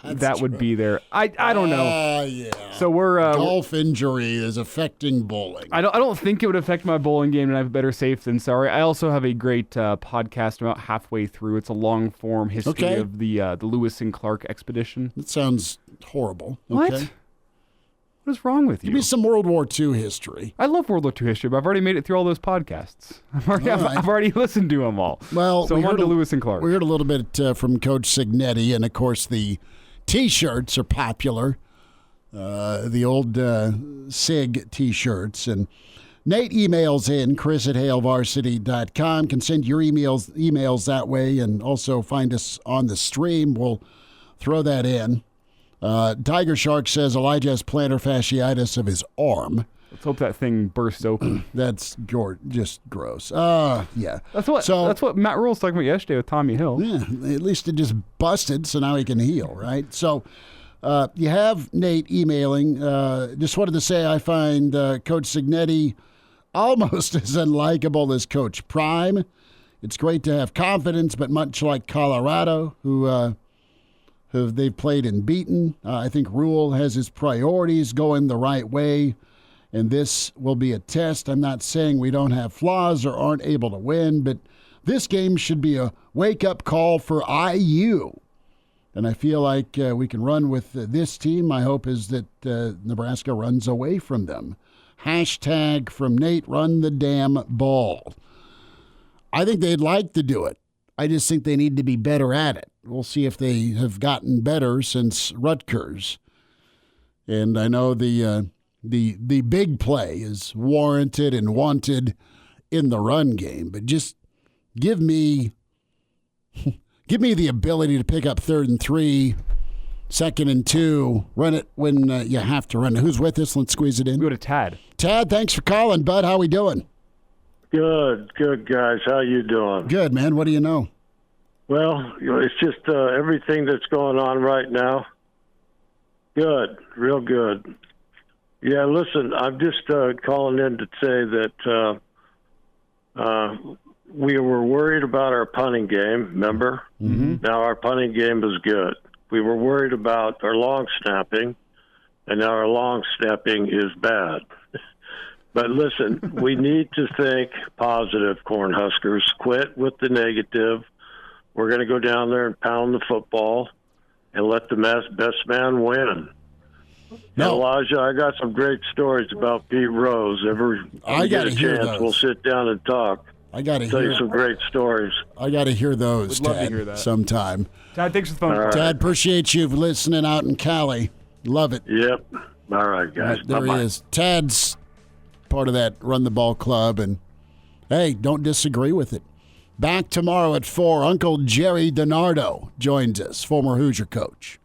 that would be there. I don't know. Yeah. So we're golf injury is affecting bowling. I don't think it would affect my bowling game, and I have better safe than sorry. I also have a great podcast about halfway through. It's a long form history of the Lewis and Clark expedition. That sounds horrible. What? Okay. What is wrong with you? Give me some World War II history. I love World War II history, but I've already made it through all those podcasts. I've already listened to them all. Well, so I'm on to Lewis and Clark. We heard a little bit from Coach Cig, and of course the T-shirts are popular. The old Cig T-shirts. And Nate emails in, chris@hailvarsity.com. Can send your emails that way, and also find us on the stream. We'll throw that in. Tiger Shark says Elijah has plantar fasciitis of his arm. Let's hope that thing bursts open. That's just gross. Yeah. That's what Matt Rule was talking about yesterday with Tommy Hill. Yeah, at least it just busted, so now he can heal, right? So you have Nate emailing. Just wanted to say I find Coach Cignetti almost as unlikable as Coach Prime. It's great to have confidence, but much like Colorado, who they've played and beaten. I think Rule has his priorities going the right way, and this will be a test. I'm not saying we don't have flaws or aren't able to win, but this game should be a wake-up call for IU. And I feel like we can run with this team. My hope is that Nebraska runs away from them. Hashtag from Nate, run the damn ball. I think they'd like to do it. I just think they need to be better at it. We'll see if they have gotten better since Rutgers. And I know the big play is warranted and wanted in the run game, but just give me the ability to pick up 3rd and 3, 2nd and 2, run it when you have to run it. Who's with us? Let's squeeze it in. We go to Tad. Tad, thanks for calling, bud. How we doing? Good, guys. How you doing? Good, man. What do you know? Well, it's just everything that's going on right now. Good, real good. Yeah, listen, I'm just calling in to say that we were worried about our punting game, remember? Mm-hmm. Now our punting game is good. We were worried about our long snapping, and now our long snapping is bad. But listen, we need to think positive, Cornhuskers. Quit with the negative. We're going to go down there and pound the football, and let the best man win. No. Elijah, I got some great stories about Pete Rose. Every get a chance, we'll sit down and talk. I got to tell hear you some great stories. I got to hear those, Would love Tad, to hear that. sometime. Tad, thanks for the phone. All right. Tad, appreciate you listening out in Cali. Love it. Yep. All right, guys. There Bye-bye. he is. Tad's part of that Run the Ball Club, and hey, don't disagree with it. Back tomorrow at 4, Uncle Jerry DiNardo joins us, former Hoosier coach.